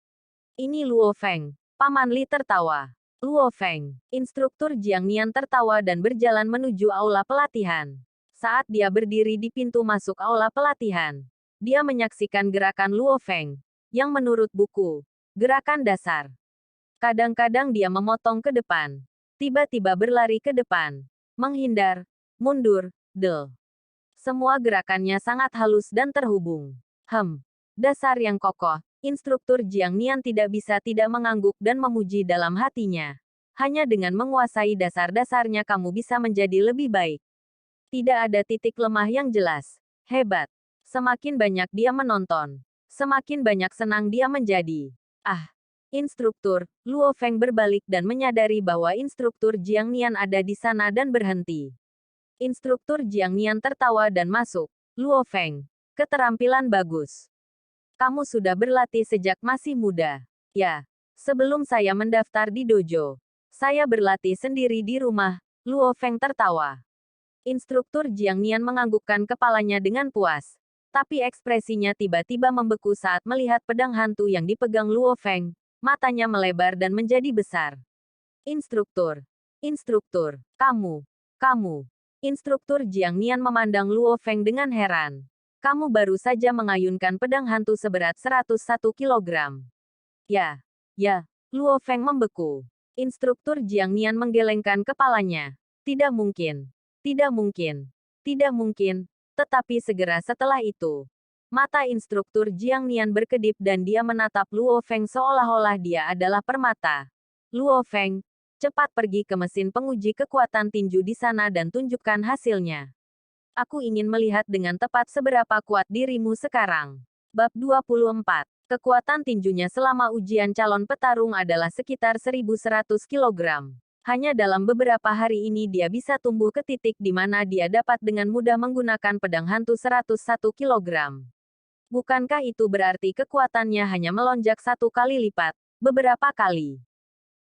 Ini Luo Feng. Paman Li tertawa. Luo Feng, instruktur Jiang Nian tertawa dan berjalan menuju aula pelatihan. Saat dia berdiri di pintu masuk aula pelatihan, dia menyaksikan gerakan Luo Feng, yang menurut buku, gerakan dasar. Kadang-kadang dia memotong ke depan, tiba-tiba berlari ke depan, menghindar, mundur, Semua gerakannya sangat halus dan terhubung. Dasar yang kokoh. Instruktur Jiang Nian tidak bisa tidak mengangguk dan memuji dalam hatinya. Hanya dengan menguasai dasar-dasarnya kamu bisa menjadi lebih baik. Tidak ada titik lemah yang jelas. Hebat. Semakin banyak dia menonton, semakin banyak senang dia menjadi. Instruktur, Luo Feng berbalik dan menyadari bahwa instruktur Jiang Nian ada di sana dan berhenti. Instruktur Jiang Nian tertawa dan masuk. Luo Feng, keterampilan bagus. Kamu sudah berlatih sejak masih muda. Ya, sebelum saya mendaftar di dojo, saya berlatih sendiri di rumah. Luo Feng tertawa. Instruktur Jiang Nian menganggukkan kepalanya dengan puas. Tapi ekspresinya tiba-tiba membeku saat melihat pedang hantu yang dipegang Luo Feng. Matanya melebar dan menjadi besar. Instruktur. Instruktur. Kamu. Instruktur Jiang Nian memandang Luo Feng dengan heran. Kamu baru saja mengayunkan pedang hantu seberat 101 kilogram. Ya. Luo Feng membeku. Instruktur Jiang Nian menggelengkan kepalanya. Tidak mungkin. Tetapi segera setelah itu, mata instruktur Jiang Nian berkedip dan dia menatap Luo Feng seolah-olah dia adalah permata. Luo Feng, cepat pergi ke mesin penguji kekuatan tinju di sana dan tunjukkan hasilnya. Aku ingin melihat dengan tepat seberapa kuat dirimu sekarang. Bab 24. Kekuatan tinjunya selama ujian calon petarung adalah sekitar 1.100 kilogram. Hanya dalam beberapa hari ini dia bisa tumbuh ke titik di mana dia dapat dengan mudah menggunakan pedang hantu 101 kilogram. Bukankah itu berarti kekuatannya hanya melonjak 1 kali lipat, beberapa kali?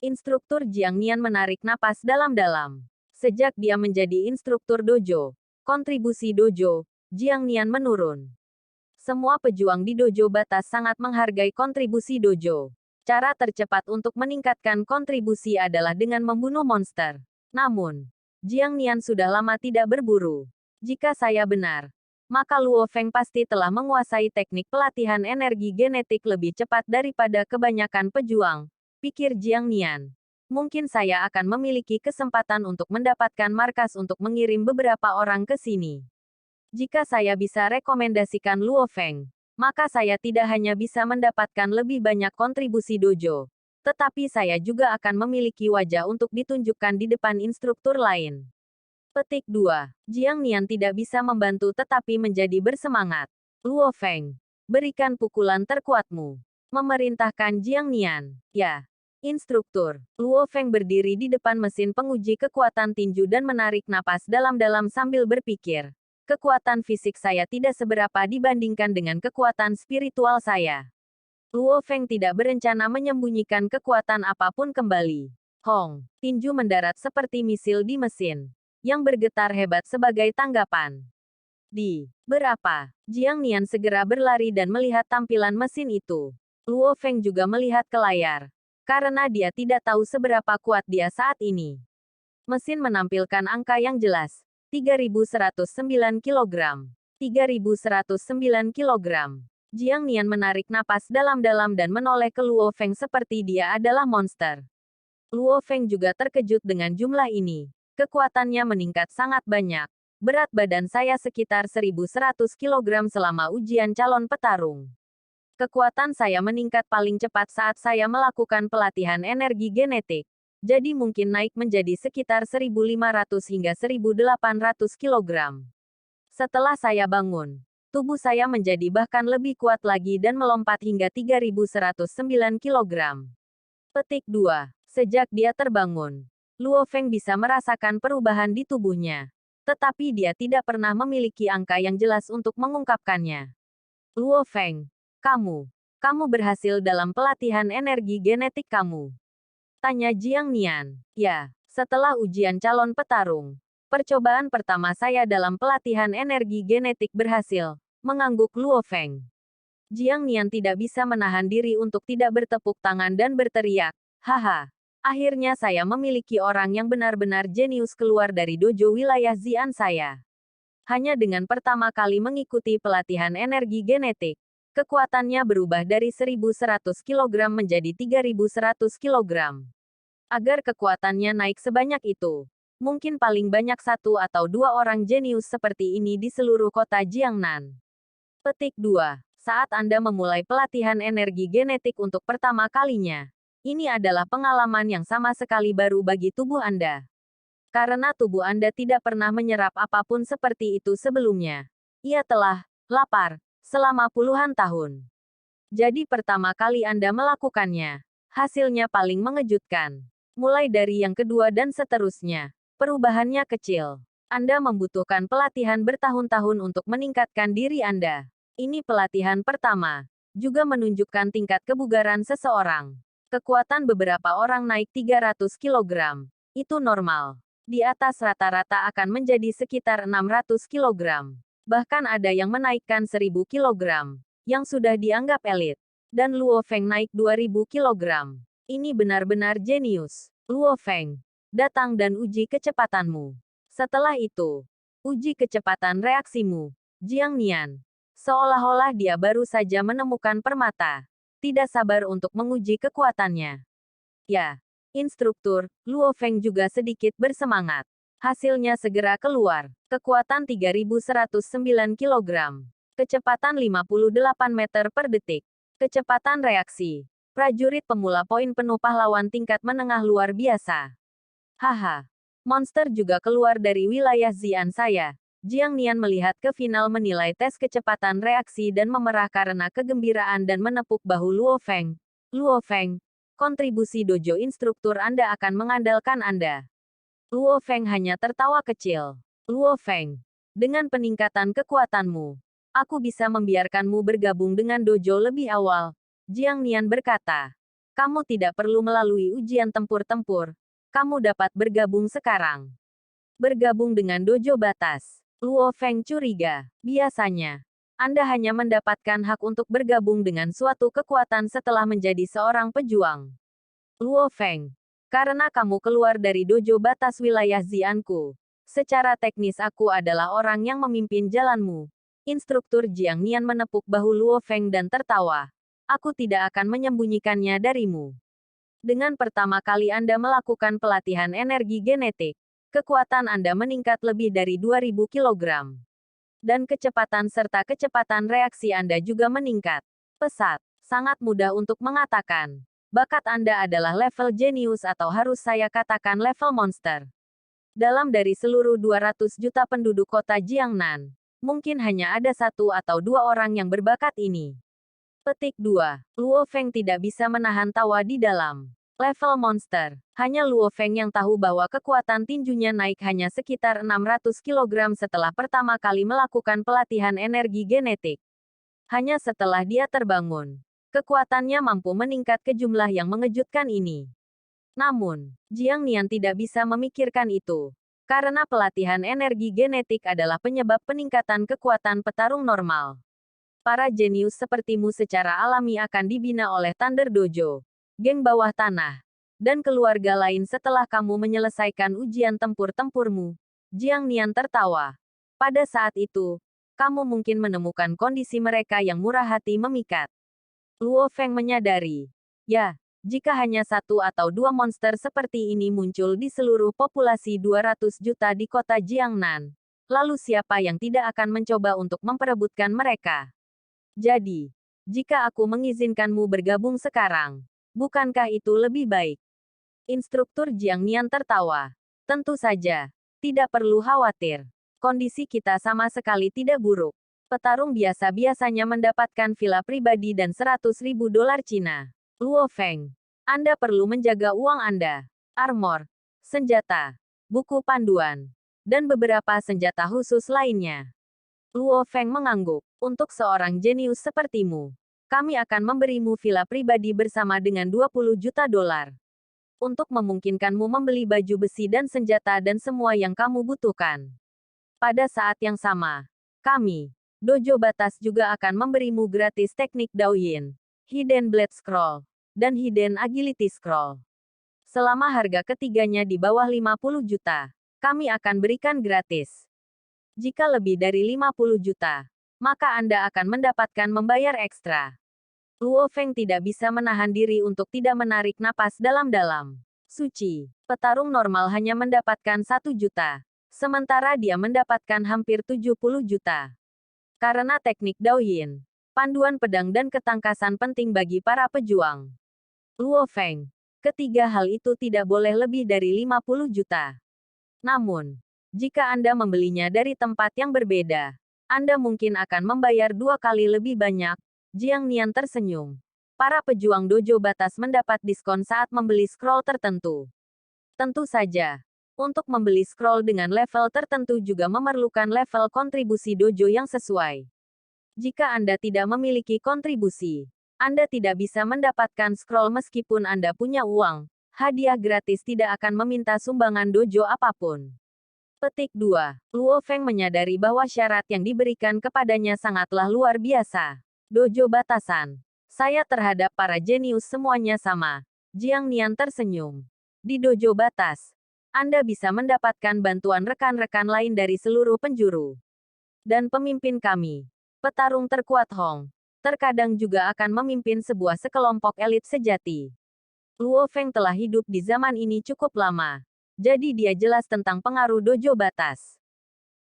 Instruktur Jiang Nian menarik napas dalam-dalam. Sejak dia menjadi instruktur dojo, kontribusi dojo, Jiang Nian menurun. Semua pejuang di dojo batas sangat menghargai kontribusi dojo. Cara tercepat untuk meningkatkan kontribusi adalah dengan membunuh monster. Namun, Jiang Nian sudah lama tidak berburu. Jika saya benar, maka Luo Feng pasti telah menguasai teknik pelatihan energi genetik lebih cepat daripada kebanyakan pejuang, pikir Jiang Nian. Mungkin saya akan memiliki kesempatan untuk mendapatkan markas untuk mengirim beberapa orang ke sini. Jika saya bisa rekomendasikan Luo Feng, maka saya tidak hanya bisa mendapatkan lebih banyak kontribusi dojo, tetapi saya juga akan memiliki wajah untuk ditunjukkan di depan instruktur lain. Petik 2. Jiang Nian tidak bisa membantu tetapi menjadi bersemangat. Luo Feng, berikan pukulan terkuatmu. Memerintahkan Jiang Nian. Ya. Instruktur. Luo Feng berdiri di depan mesin penguji kekuatan tinju dan menarik napas dalam-dalam sambil berpikir. Kekuatan fisik saya tidak seberapa dibandingkan dengan kekuatan spiritual saya. Luo Feng tidak berencana menyembunyikan kekuatan apapun kembali. Hong, tinju mendarat seperti misil di mesin, yang bergetar hebat sebagai tanggapan. Berapa? Jiang Nian segera berlari dan melihat tampilan mesin itu. Luo Feng juga melihat ke layar, karena dia tidak tahu seberapa kuat dia saat ini. Mesin menampilkan angka yang jelas. 3.109 kg. 3.109 kg. Jiang Nian menarik napas dalam-dalam dan menoleh ke Luo Feng seperti dia adalah monster. Luo Feng juga terkejut dengan jumlah ini. Kekuatannya meningkat sangat banyak. Berat badan saya sekitar 1.100 kg selama ujian calon petarung. Kekuatan saya meningkat paling cepat saat saya melakukan pelatihan energi genetik. Jadi mungkin naik menjadi sekitar 1.500 hingga 1.800 kg. Setelah saya bangun, tubuh saya menjadi bahkan lebih kuat lagi dan melompat hingga 3.109 kg. Petik 2. Sejak dia terbangun, Luo Feng bisa merasakan perubahan di tubuhnya. Tetapi dia tidak pernah memiliki angka yang jelas untuk mengungkapkannya. Luo Feng, kamu berhasil dalam pelatihan energi genetik kamu. Tanya Jiang Nian. Ya, setelah ujian calon petarung, percobaan pertama saya dalam pelatihan energi genetik berhasil, mengangguk Luo Feng. Jiang Nian tidak bisa menahan diri untuk tidak bertepuk tangan dan berteriak, haha. Akhirnya saya memiliki orang yang benar-benar jenius keluar dari dojo wilayah Xi'an saya. Hanya dengan pertama kali mengikuti pelatihan energi genetik, kekuatannya berubah dari 1.100 kg menjadi 3.100 kg. Agar kekuatannya naik sebanyak itu, mungkin paling banyak 1 atau 2 orang jenius seperti ini di seluruh kota Jiangnan. Petik 2. Saat Anda memulai pelatihan energi genetik untuk pertama kalinya, ini adalah pengalaman yang sama sekali baru bagi tubuh Anda. Karena tubuh Anda tidak pernah menyerap apapun seperti itu sebelumnya. Ia telah lapar selama puluhan tahun. Jadi pertama kali Anda melakukannya, hasilnya paling mengejutkan. Mulai dari yang kedua dan seterusnya, perubahannya kecil. Anda membutuhkan pelatihan bertahun-tahun untuk meningkatkan diri Anda. Ini pelatihan pertama, juga menunjukkan tingkat kebugaran seseorang. Kekuatan beberapa orang naik 300 kg. Itu normal. Di atas rata-rata akan menjadi sekitar 600 kg. Bahkan ada yang menaikkan 1000 kilogram, yang sudah dianggap elit. Dan Luo Feng naik 2000 kilogram. Ini benar-benar jenius. Luo Feng, datang dan uji kecepatanmu. Setelah itu, uji kecepatan reaksimu. Jiang Nian. Seolah-olah dia baru saja menemukan permata. Tidak sabar untuk menguji kekuatannya. Ya, instruktur, Luo Feng juga sedikit bersemangat. Hasilnya segera keluar. Kekuatan 3109 kilogram. Kecepatan 58 meter per detik. Kecepatan reaksi. Prajurit pemula poin penuh pahlawan tingkat menengah luar biasa. Haha. Monster juga keluar dari wilayah Xian saya. Jiang Nian melihat ke final menilai tes kecepatan reaksi dan memerah karena kegembiraan dan menepuk bahu Luo Feng. Luo Feng, kontribusi dojo instruktur Anda akan mengandalkan Anda. Luo Feng hanya tertawa kecil. Luo Feng, dengan peningkatan kekuatanmu, aku bisa membiarkanmu bergabung dengan dojo lebih awal. Jiang Nian berkata, kamu tidak perlu melalui ujian tempur-tempur. Kamu dapat bergabung sekarang. Bergabung dengan dojo batas. Luo Feng curiga. Biasanya, Anda hanya mendapatkan hak untuk bergabung dengan suatu kekuatan setelah menjadi seorang pejuang. Luo Feng, karena kamu keluar dari dojo batas wilayah Xianku. Secara teknis aku adalah orang yang memimpin jalanmu. Instruktur Jiang Nian menepuk bahu Luo Feng dan tertawa. Aku tidak akan menyembunyikannya darimu. Dengan pertama kali Anda melakukan pelatihan energi genetik, kekuatan Anda meningkat lebih dari 2000 kilogram. Dan kecepatan serta kecepatan reaksi Anda juga meningkat. Pesat, sangat mudah untuk mengatakan. Bakat Anda adalah level jenius atau harus saya katakan level monster. Dalam dari seluruh 200 juta penduduk kota Jiangnan, mungkin hanya ada 1 atau 2 orang yang berbakat ini. Petik 2. Luo Feng tidak bisa menahan tawa di dalam. Level monster. Hanya Luo Feng yang tahu bahwa kekuatan tinjunya naik hanya sekitar 600 kilogram setelah pertama kali melakukan pelatihan energi genetik. Hanya setelah dia terbangun, kekuatannya mampu meningkat ke jumlah yang mengejutkan ini. Namun, Jiang Nian tidak bisa memikirkan itu. Karena pelatihan energi genetik adalah penyebab peningkatan kekuatan petarung normal. Para jenius sepertimu secara alami akan dibina oleh Thunder Dojo, geng bawah tanah, dan keluarga lain setelah kamu menyelesaikan ujian tempur-tempurmu. Jiang Nian tertawa. Pada saat itu, kamu mungkin menemukan kondisi mereka yang murah hati memikat. Luo Feng menyadari, ya, jika hanya 1 atau 2 monster seperti ini muncul di seluruh populasi 200 juta di kota Jiangnan, lalu siapa yang tidak akan mencoba untuk memperebutkan mereka? Jadi, jika aku mengizinkanmu bergabung sekarang, bukankah itu lebih baik? Instruktur Jiang Nian tertawa. Tentu saja, tidak perlu khawatir. Kondisi kita sama sekali tidak buruk. Petarung biasa biasanya mendapatkan villa pribadi dan 100.000 dolar Cina. Luo Feng, Anda perlu menjaga uang Anda. Armor, senjata, buku panduan, dan beberapa senjata khusus lainnya. Luo Feng mengangguk. Untuk seorang jenius sepertimu, kami akan memberimu villa pribadi bersama dengan 20 juta dolar. Untuk memungkinkanmu membeli baju besi dan senjata dan semua yang kamu butuhkan. Pada saat yang sama, kami, Dojo Batas juga akan memberimu gratis teknik Daoyin, Hidden Blade Scroll, dan Hidden Agility Scroll. Selama harga ketiganya di bawah 50 juta, kami akan berikan gratis. Jika lebih dari 50 juta, maka Anda akan mendapatkan membayar ekstra. Luo Feng tidak bisa menahan diri untuk tidak menarik napas dalam-dalam. Suci, petarung normal hanya mendapatkan 1 juta, sementara dia mendapatkan hampir 70 juta. Karena teknik Daoyin, panduan pedang dan ketangkasan penting bagi para pejuang. Luo Feng, ketiga hal itu tidak boleh lebih dari 50 juta. Namun, jika Anda membelinya dari tempat yang berbeda, Anda mungkin akan membayar 2 kali lebih banyak. Jiang Nian tersenyum. Para pejuang dojo batas mendapat diskon saat membeli scroll tertentu. Tentu saja, untuk membeli scroll dengan level tertentu juga memerlukan level kontribusi dojo yang sesuai. Jika Anda tidak memiliki kontribusi, Anda tidak bisa mendapatkan scroll meskipun Anda punya uang. Hadiah gratis tidak akan meminta sumbangan dojo apapun. Petik 2. Luo Feng menyadari bahwa syarat yang diberikan kepadanya sangatlah luar biasa. Dojo batasan. Saya terhadap para jenius semuanya sama. Jiang Nian tersenyum. Di dojo batas, Anda bisa mendapatkan bantuan rekan-rekan lain dari seluruh penjuru. Dan pemimpin kami, petarung terkuat Hong, terkadang juga akan memimpin sebuah sekelompok elit sejati. Luo Feng telah hidup di zaman ini cukup lama. Jadi dia jelas tentang pengaruh dojo batas.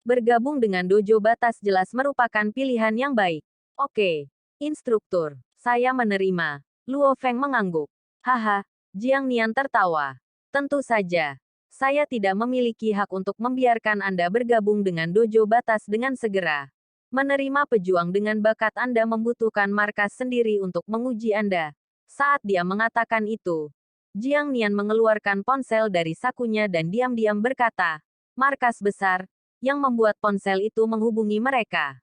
Bergabung dengan dojo batas jelas merupakan pilihan yang baik. Oke, instruktur, saya menerima. Luo Feng mengangguk. Haha, Jiang Nian tertawa. Tentu saja. Saya tidak memiliki hak untuk membiarkan Anda bergabung dengan dojo batas dengan segera. Menerima pejuang dengan bakat Anda membutuhkan markas sendiri untuk menguji Anda. Saat dia mengatakan itu, Jiang Nian mengeluarkan ponsel dari sakunya dan diam-diam berkata, markas besar, yang membuat ponsel itu menghubungi mereka.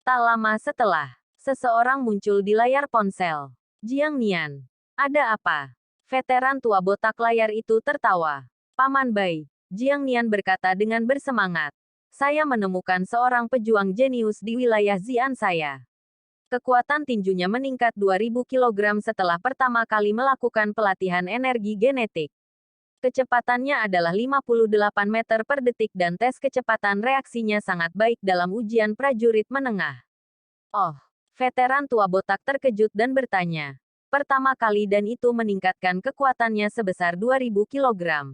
Tak lama setelah, seseorang muncul di layar ponsel. Jiang Nian. Ada apa? Veteran tua botak layar itu tertawa. Paman Bai, Jiang Nian berkata dengan bersemangat. Saya menemukan seorang pejuang jenius di wilayah Xi'an saya. Kekuatan tinjunya meningkat 2000 kg setelah pertama kali melakukan pelatihan energi genetik. Kecepatannya adalah 58 meter per detik dan tes kecepatan reaksinya sangat baik dalam ujian prajurit menengah. Oh, veteran tua botak terkejut dan bertanya. Pertama kali dan itu meningkatkan kekuatannya sebesar 2000 kg.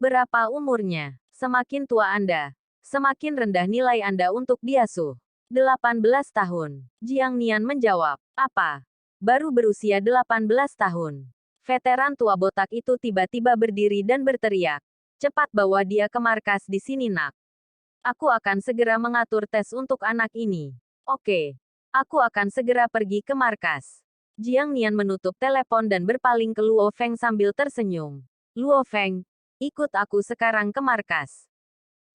Berapa umurnya? Semakin tua Anda, semakin rendah nilai Anda untuk diasuh. 18 tahun. Jiang Nian menjawab. Apa? Baru berusia 18 tahun. Veteran tua botak itu tiba-tiba berdiri dan berteriak. Cepat bawa dia ke markas di sini nak. Aku akan segera mengatur tes untuk anak ini. Oke. Aku akan segera pergi ke markas. Jiang Nian menutup telepon dan berpaling ke Luo Feng sambil tersenyum. Luo Feng, ikut aku sekarang ke markas.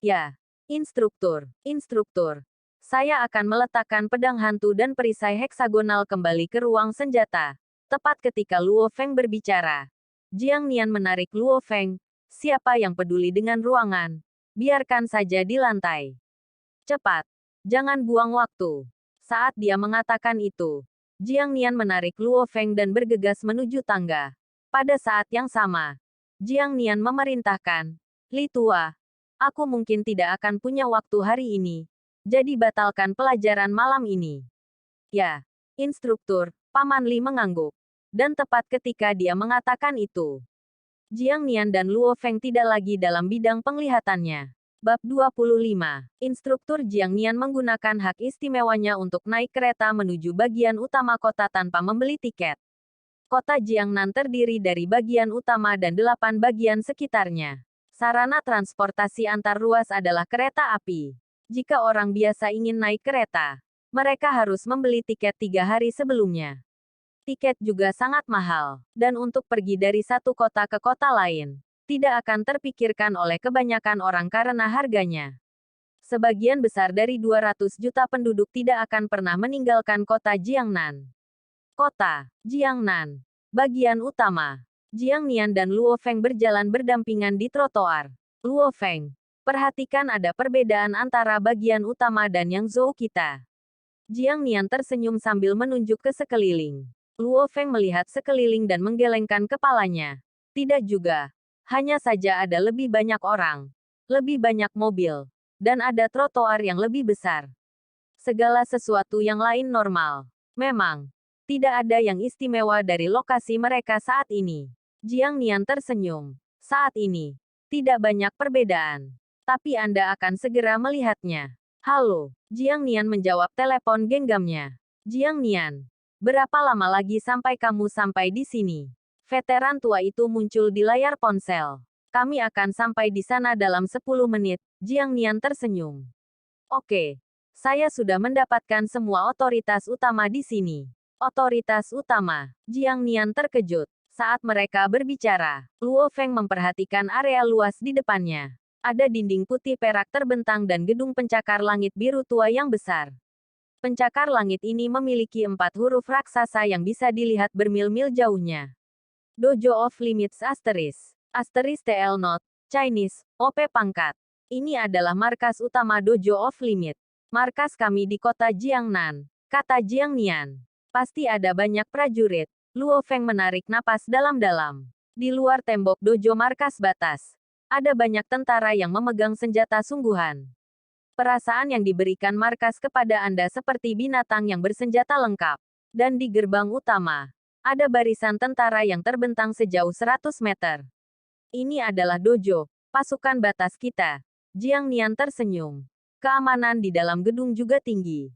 Ya. Instruktur. Saya akan meletakkan pedang hantu dan perisai heksagonal kembali ke ruang senjata. Tepat ketika Luo Feng berbicara, Jiang Nian menarik Luo Feng. Siapa yang peduli dengan ruangan? Biarkan saja di lantai. Cepat. Jangan buang waktu. Saat dia mengatakan itu, Jiang Nian menarik Luo Feng dan bergegas menuju tangga. Pada saat yang sama, Jiang Nian memerintahkan, Li Tua, aku mungkin tidak akan punya waktu hari ini. Jadi batalkan pelajaran malam ini. Ya, instruktur, Paman Li mengangguk. Dan tepat ketika dia mengatakan itu, Jiang Nian dan Luo Feng tidak lagi dalam bidang penglihatannya. Bab 25. Instruktur Jiang Nian menggunakan hak istimewanya untuk naik kereta menuju bagian utama kota tanpa membeli tiket. Kota Jiangnan terdiri dari bagian utama dan 8 bagian sekitarnya. Sarana transportasi antar ruas adalah kereta api. Jika orang biasa ingin naik kereta, mereka harus membeli tiket 3 hari sebelumnya. Tiket juga sangat mahal, dan untuk pergi dari satu kota ke kota lain, tidak akan terpikirkan oleh kebanyakan orang karena harganya. Sebagian besar dari 200 juta penduduk tidak akan pernah meninggalkan kota Jiangnan. Kota Jiangnan. Bagian utama. Jiang Nian dan Luo Feng berjalan berdampingan di trotoar. Luo Feng, perhatikan ada perbedaan antara bagian utama dan yang Zhou kita. Jiang Nian tersenyum sambil menunjuk ke sekeliling. Luo Feng melihat sekeliling dan menggelengkan kepalanya. Tidak juga. Hanya saja ada lebih banyak orang. Lebih banyak mobil. Dan ada trotoar yang lebih besar. Segala sesuatu yang lain normal. Memang. Tidak ada yang istimewa dari lokasi mereka saat ini. Jiang Nian tersenyum. Saat ini. Tidak banyak perbedaan. Tapi Anda akan segera melihatnya. Halo. Jiang Nian menjawab telepon genggamnya. Jiang Nian. Berapa lama lagi sampai kamu sampai di sini? Veteran tua itu muncul di layar ponsel. Kami akan sampai di sana dalam 10 menit, Jiang Nian tersenyum. Oke. Saya sudah mendapatkan semua otoritas utama di sini. Otoritas utama. Jiang Nian terkejut. Saat mereka berbicara, Luo Feng memperhatikan area luas di depannya. Ada dinding putih perak terbentang dan gedung pencakar langit biru tua yang besar. Pencakar langit ini memiliki 4 huruf raksasa yang bisa dilihat bermil-mil jauhnya. Dojo of Limits Asterisk. Asterisk TL Not. Chinese. OP pangkat. Ini adalah markas utama Dojo of Limit. Markas kami di kota Jiangnan, kata Jiang Nian. Pasti ada banyak prajurit. Luo Feng menarik napas dalam-dalam. Di luar tembok dojo markas batas, ada banyak tentara yang memegang senjata sungguhan. Perasaan yang diberikan markas kepada Anda seperti binatang yang bersenjata lengkap. Dan di gerbang utama, ada barisan tentara yang terbentang sejauh 100 meter. Ini adalah dojo, pasukan batas kita. Jiang Nian tersenyum. Keamanan di dalam gedung juga tinggi.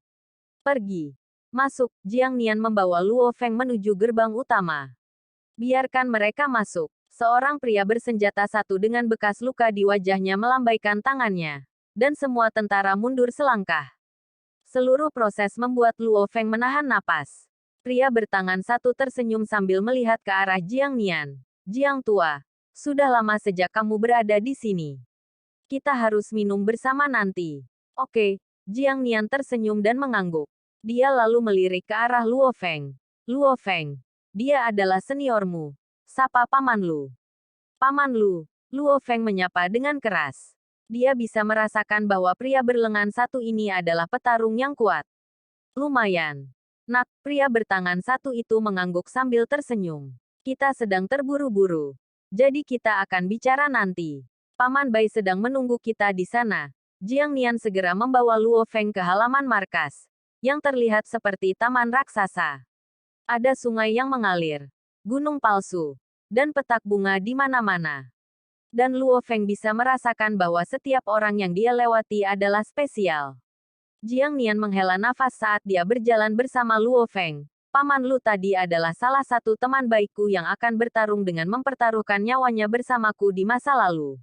Pergi. Masuk, Jiang Nian membawa Luo Feng menuju gerbang utama. Biarkan mereka masuk. Seorang pria bersenjata satu dengan bekas luka di wajahnya melambaikan tangannya. Dan semua tentara mundur selangkah. Seluruh proses membuat Luo Feng menahan napas. Pria bertangan satu tersenyum sambil melihat ke arah Jiang Nian. Jiang tua, sudah lama sejak kamu berada di sini. Kita harus minum bersama nanti. Oke, Jiang Nian tersenyum dan mengangguk. Dia lalu melirik ke arah Luo Feng. Luo Feng, dia adalah seniormu. Sapa Paman Lu. Paman Lu, Luo Feng menyapa dengan keras. Dia bisa merasakan bahwa pria berlengan satu ini adalah petarung yang kuat. Lumayan. Nak, pria bertangan satu itu mengangguk sambil tersenyum. Kita sedang terburu-buru. Jadi kita akan bicara nanti. Paman Bai sedang menunggu kita di sana. Jiang Nian segera membawa Luo Feng ke halaman markas, yang terlihat seperti taman raksasa. Ada sungai yang mengalir, gunung palsu, dan petak bunga di mana-mana. Dan Luo Feng bisa merasakan bahwa setiap orang yang dia lewati adalah spesial. Jiang Nian menghela nafas saat dia berjalan bersama Luo Feng. Paman Lu tadi adalah salah satu teman baikku yang akan bertarung dengan mempertaruhkan nyawanya bersamaku di masa lalu.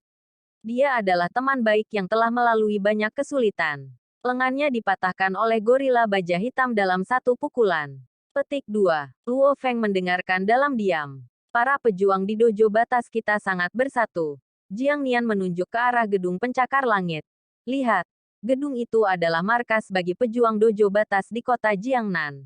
Dia adalah teman baik yang telah melalui banyak kesulitan. Lengannya dipatahkan oleh gorila baja hitam dalam satu pukulan. Petik 2. Luo Feng mendengarkan dalam diam. Para pejuang di dojo batas kita sangat bersatu. Jiang Nian menunjuk ke arah gedung pencakar langit. Lihat, gedung itu adalah markas bagi pejuang dojo batas di kota Jiangnan.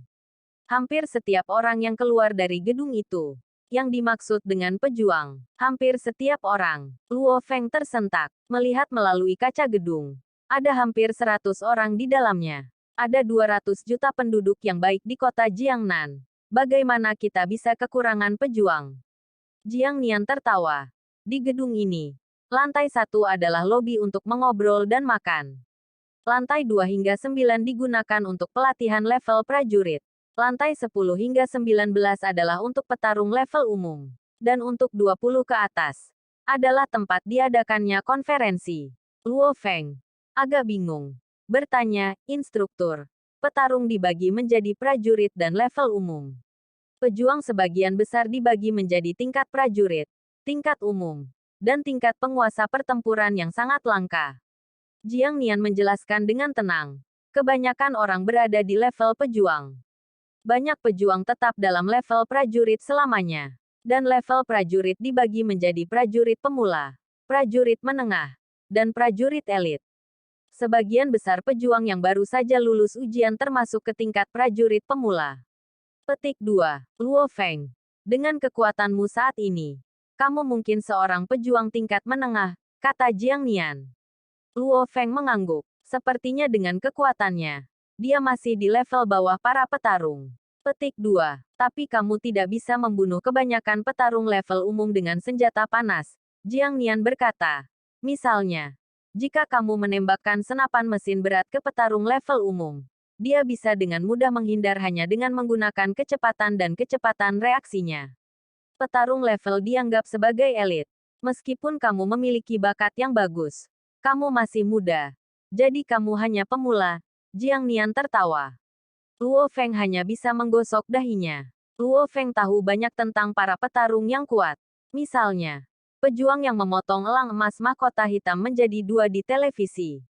Hampir setiap orang yang keluar dari gedung itu. Yang dimaksud dengan pejuang, hampir setiap orang. Luo Feng tersentak, melihat melalui kaca gedung. Ada hampir 100 orang di dalamnya. Ada 200 juta penduduk yang baik di kota Jiangnan. Bagaimana kita bisa kekurangan pejuang? Jiang Nian tertawa. Di gedung ini, lantai 1 adalah lobi untuk mengobrol dan makan. Lantai 2 hingga 9 digunakan untuk pelatihan level prajurit. Lantai 10 hingga 19 adalah untuk petarung level umum. Dan untuk 20 ke atas, adalah tempat diadakannya konferensi. Luo Feng agak bingung. Bertanya, instruktur. Petarung dibagi menjadi prajurit dan level umum. Pejuang sebagian besar dibagi menjadi tingkat prajurit, tingkat umum, dan tingkat penguasa pertempuran yang sangat langka. Jiang Nian menjelaskan dengan tenang. Kebanyakan orang berada di level pejuang. Banyak pejuang tetap dalam level prajurit selamanya. Dan level prajurit dibagi menjadi prajurit pemula, prajurit menengah, dan prajurit elit. Sebagian besar pejuang yang baru saja lulus ujian termasuk ke tingkat prajurit pemula. Petik 2. Luo Feng. Dengan kekuatanmu saat ini, kamu mungkin seorang pejuang tingkat menengah, kata Jiang Nian. Luo Feng mengangguk. Sepertinya dengan kekuatannya, dia masih di level bawah para petarung. Petik 2. Tapi kamu tidak bisa membunuh kebanyakan petarung level umum dengan senjata panas. Jiang Nian berkata. Misalnya, jika kamu menembakkan senapan mesin berat ke petarung level umum, dia bisa dengan mudah menghindar hanya dengan menggunakan kecepatan dan kecepatan reaksinya. Petarung level dianggap sebagai elit. Meskipun kamu memiliki bakat yang bagus, kamu masih muda. Jadi kamu hanya pemula. Jiang Nian tertawa. Luo Feng hanya bisa menggosok dahinya. Luo Feng tahu banyak tentang para petarung yang kuat. Misalnya, pejuang yang memotong elang emas mahkota hitam menjadi 2 di televisi.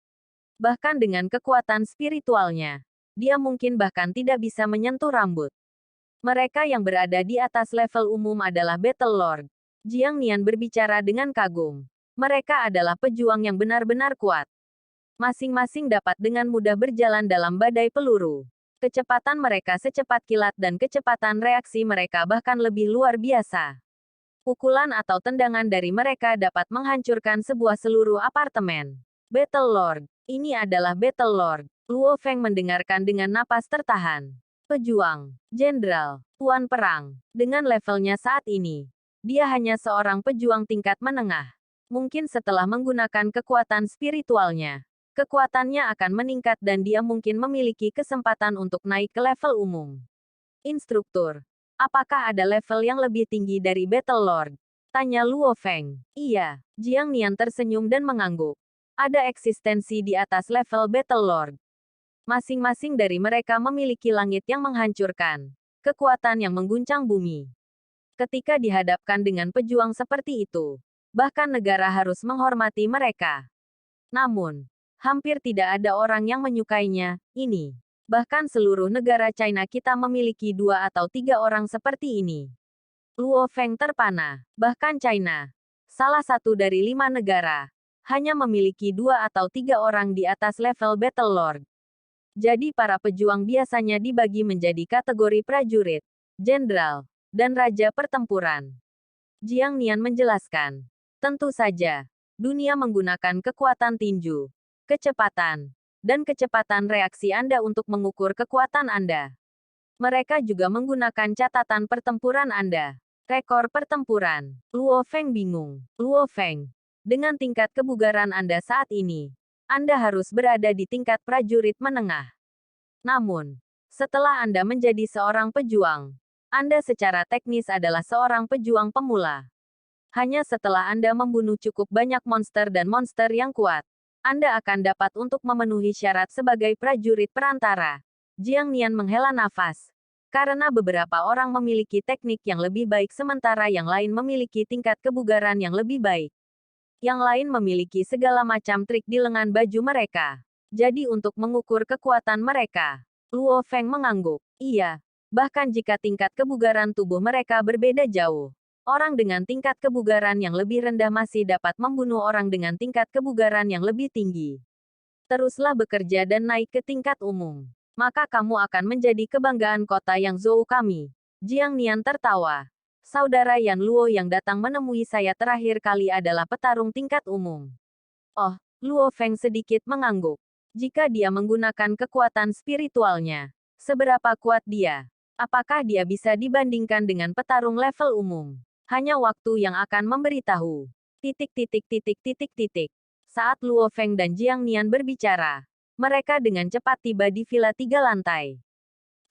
Bahkan dengan kekuatan spiritualnya, dia mungkin bahkan tidak bisa menyentuh rambut. Mereka yang berada di atas level umum adalah Battle Lord. Jiang Nian berbicara dengan kagum. Mereka adalah pejuang yang benar-benar kuat. Masing-masing dapat dengan mudah berjalan dalam badai peluru. Kecepatan mereka secepat kilat dan kecepatan reaksi mereka bahkan lebih luar biasa. Pukulan atau tendangan dari mereka dapat menghancurkan sebuah seluruh apartemen. Battle Lord. Ini adalah Battle Lord. Luo Feng mendengarkan dengan napas tertahan. Pejuang, Jenderal, Tuan Perang. Dengan levelnya saat ini, dia hanya seorang pejuang tingkat menengah. Mungkin setelah menggunakan kekuatan spiritualnya, kekuatannya akan meningkat dan dia mungkin memiliki kesempatan untuk naik ke level umum. Instruktur, apakah ada level yang lebih tinggi dari Battle Lord? Tanya Luo Feng. Iya, Jiang Nian tersenyum dan mengangguk. Ada eksistensi di atas level Battle Lord. Masing-masing dari mereka memiliki langit yang menghancurkan, kekuatan yang mengguncang bumi. Ketika dihadapkan dengan pejuang seperti itu, bahkan negara harus menghormati mereka. Namun, hampir tidak ada orang yang menyukainya. Ini, bahkan seluruh negara China kita memiliki 2 atau 3 orang seperti ini. Luo Feng terpana. Bahkan China, salah satu dari 5 negara, hanya memiliki 2 atau 3 orang di atas level Battle Lord. Jadi para pejuang biasanya dibagi menjadi kategori prajurit, jenderal, dan raja pertempuran. Jiang Nian menjelaskan. Tentu saja, dunia menggunakan kekuatan tinju, kecepatan, dan kecepatan reaksi Anda untuk mengukur kekuatan Anda. Mereka juga menggunakan catatan pertempuran Anda. Rekor pertempuran. Luo Feng bingung. Luo Feng, dengan tingkat kebugaran Anda saat ini, Anda harus berada di tingkat prajurit menengah. Namun, setelah Anda menjadi seorang pejuang, Anda secara teknis adalah seorang pejuang pemula. Hanya setelah Anda membunuh cukup banyak monster dan monster yang kuat, Anda akan dapat untuk memenuhi syarat sebagai prajurit perantara. Jiang Nian menghela nafas. Karena beberapa orang memiliki teknik yang lebih baik sementara yang lain memiliki tingkat kebugaran yang lebih baik. Yang lain memiliki segala macam trik di lengan baju mereka. Jadi untuk mengukur kekuatan mereka, Luo Feng mengangguk. Iya, bahkan jika tingkat kebugaran tubuh mereka berbeda jauh, orang dengan tingkat kebugaran yang lebih rendah masih dapat membunuh orang dengan tingkat kebugaran yang lebih tinggi. Teruslah bekerja dan naik ke tingkat umum. Maka kamu akan menjadi kebanggaan kota yang Zhou kami. Jiang Nian tertawa. Saudara Yan Luo yang datang menemui saya terakhir kali adalah petarung tingkat umum. Oh, Luo Feng sedikit mengangguk. Jika dia menggunakan kekuatan spiritualnya, seberapa kuat dia? Apakah dia bisa dibandingkan dengan petarung level umum? Hanya waktu yang akan memberitahu. Saat Luo Feng dan Jiang Nian berbicara, mereka dengan cepat tiba di villa 3 lantai.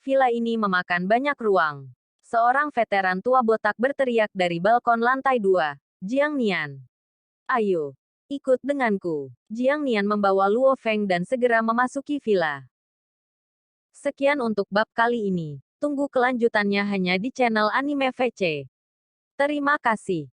Villa ini memakan banyak ruang. Seorang veteran tua botak berteriak dari balkon lantai 2. Jiang Nian. Ayo, ikut denganku. Jiang Nian membawa Luo Feng dan segera memasuki villa. Sekian untuk bab kali ini. Tunggu kelanjutannya hanya di channel Anime VC. Terima kasih.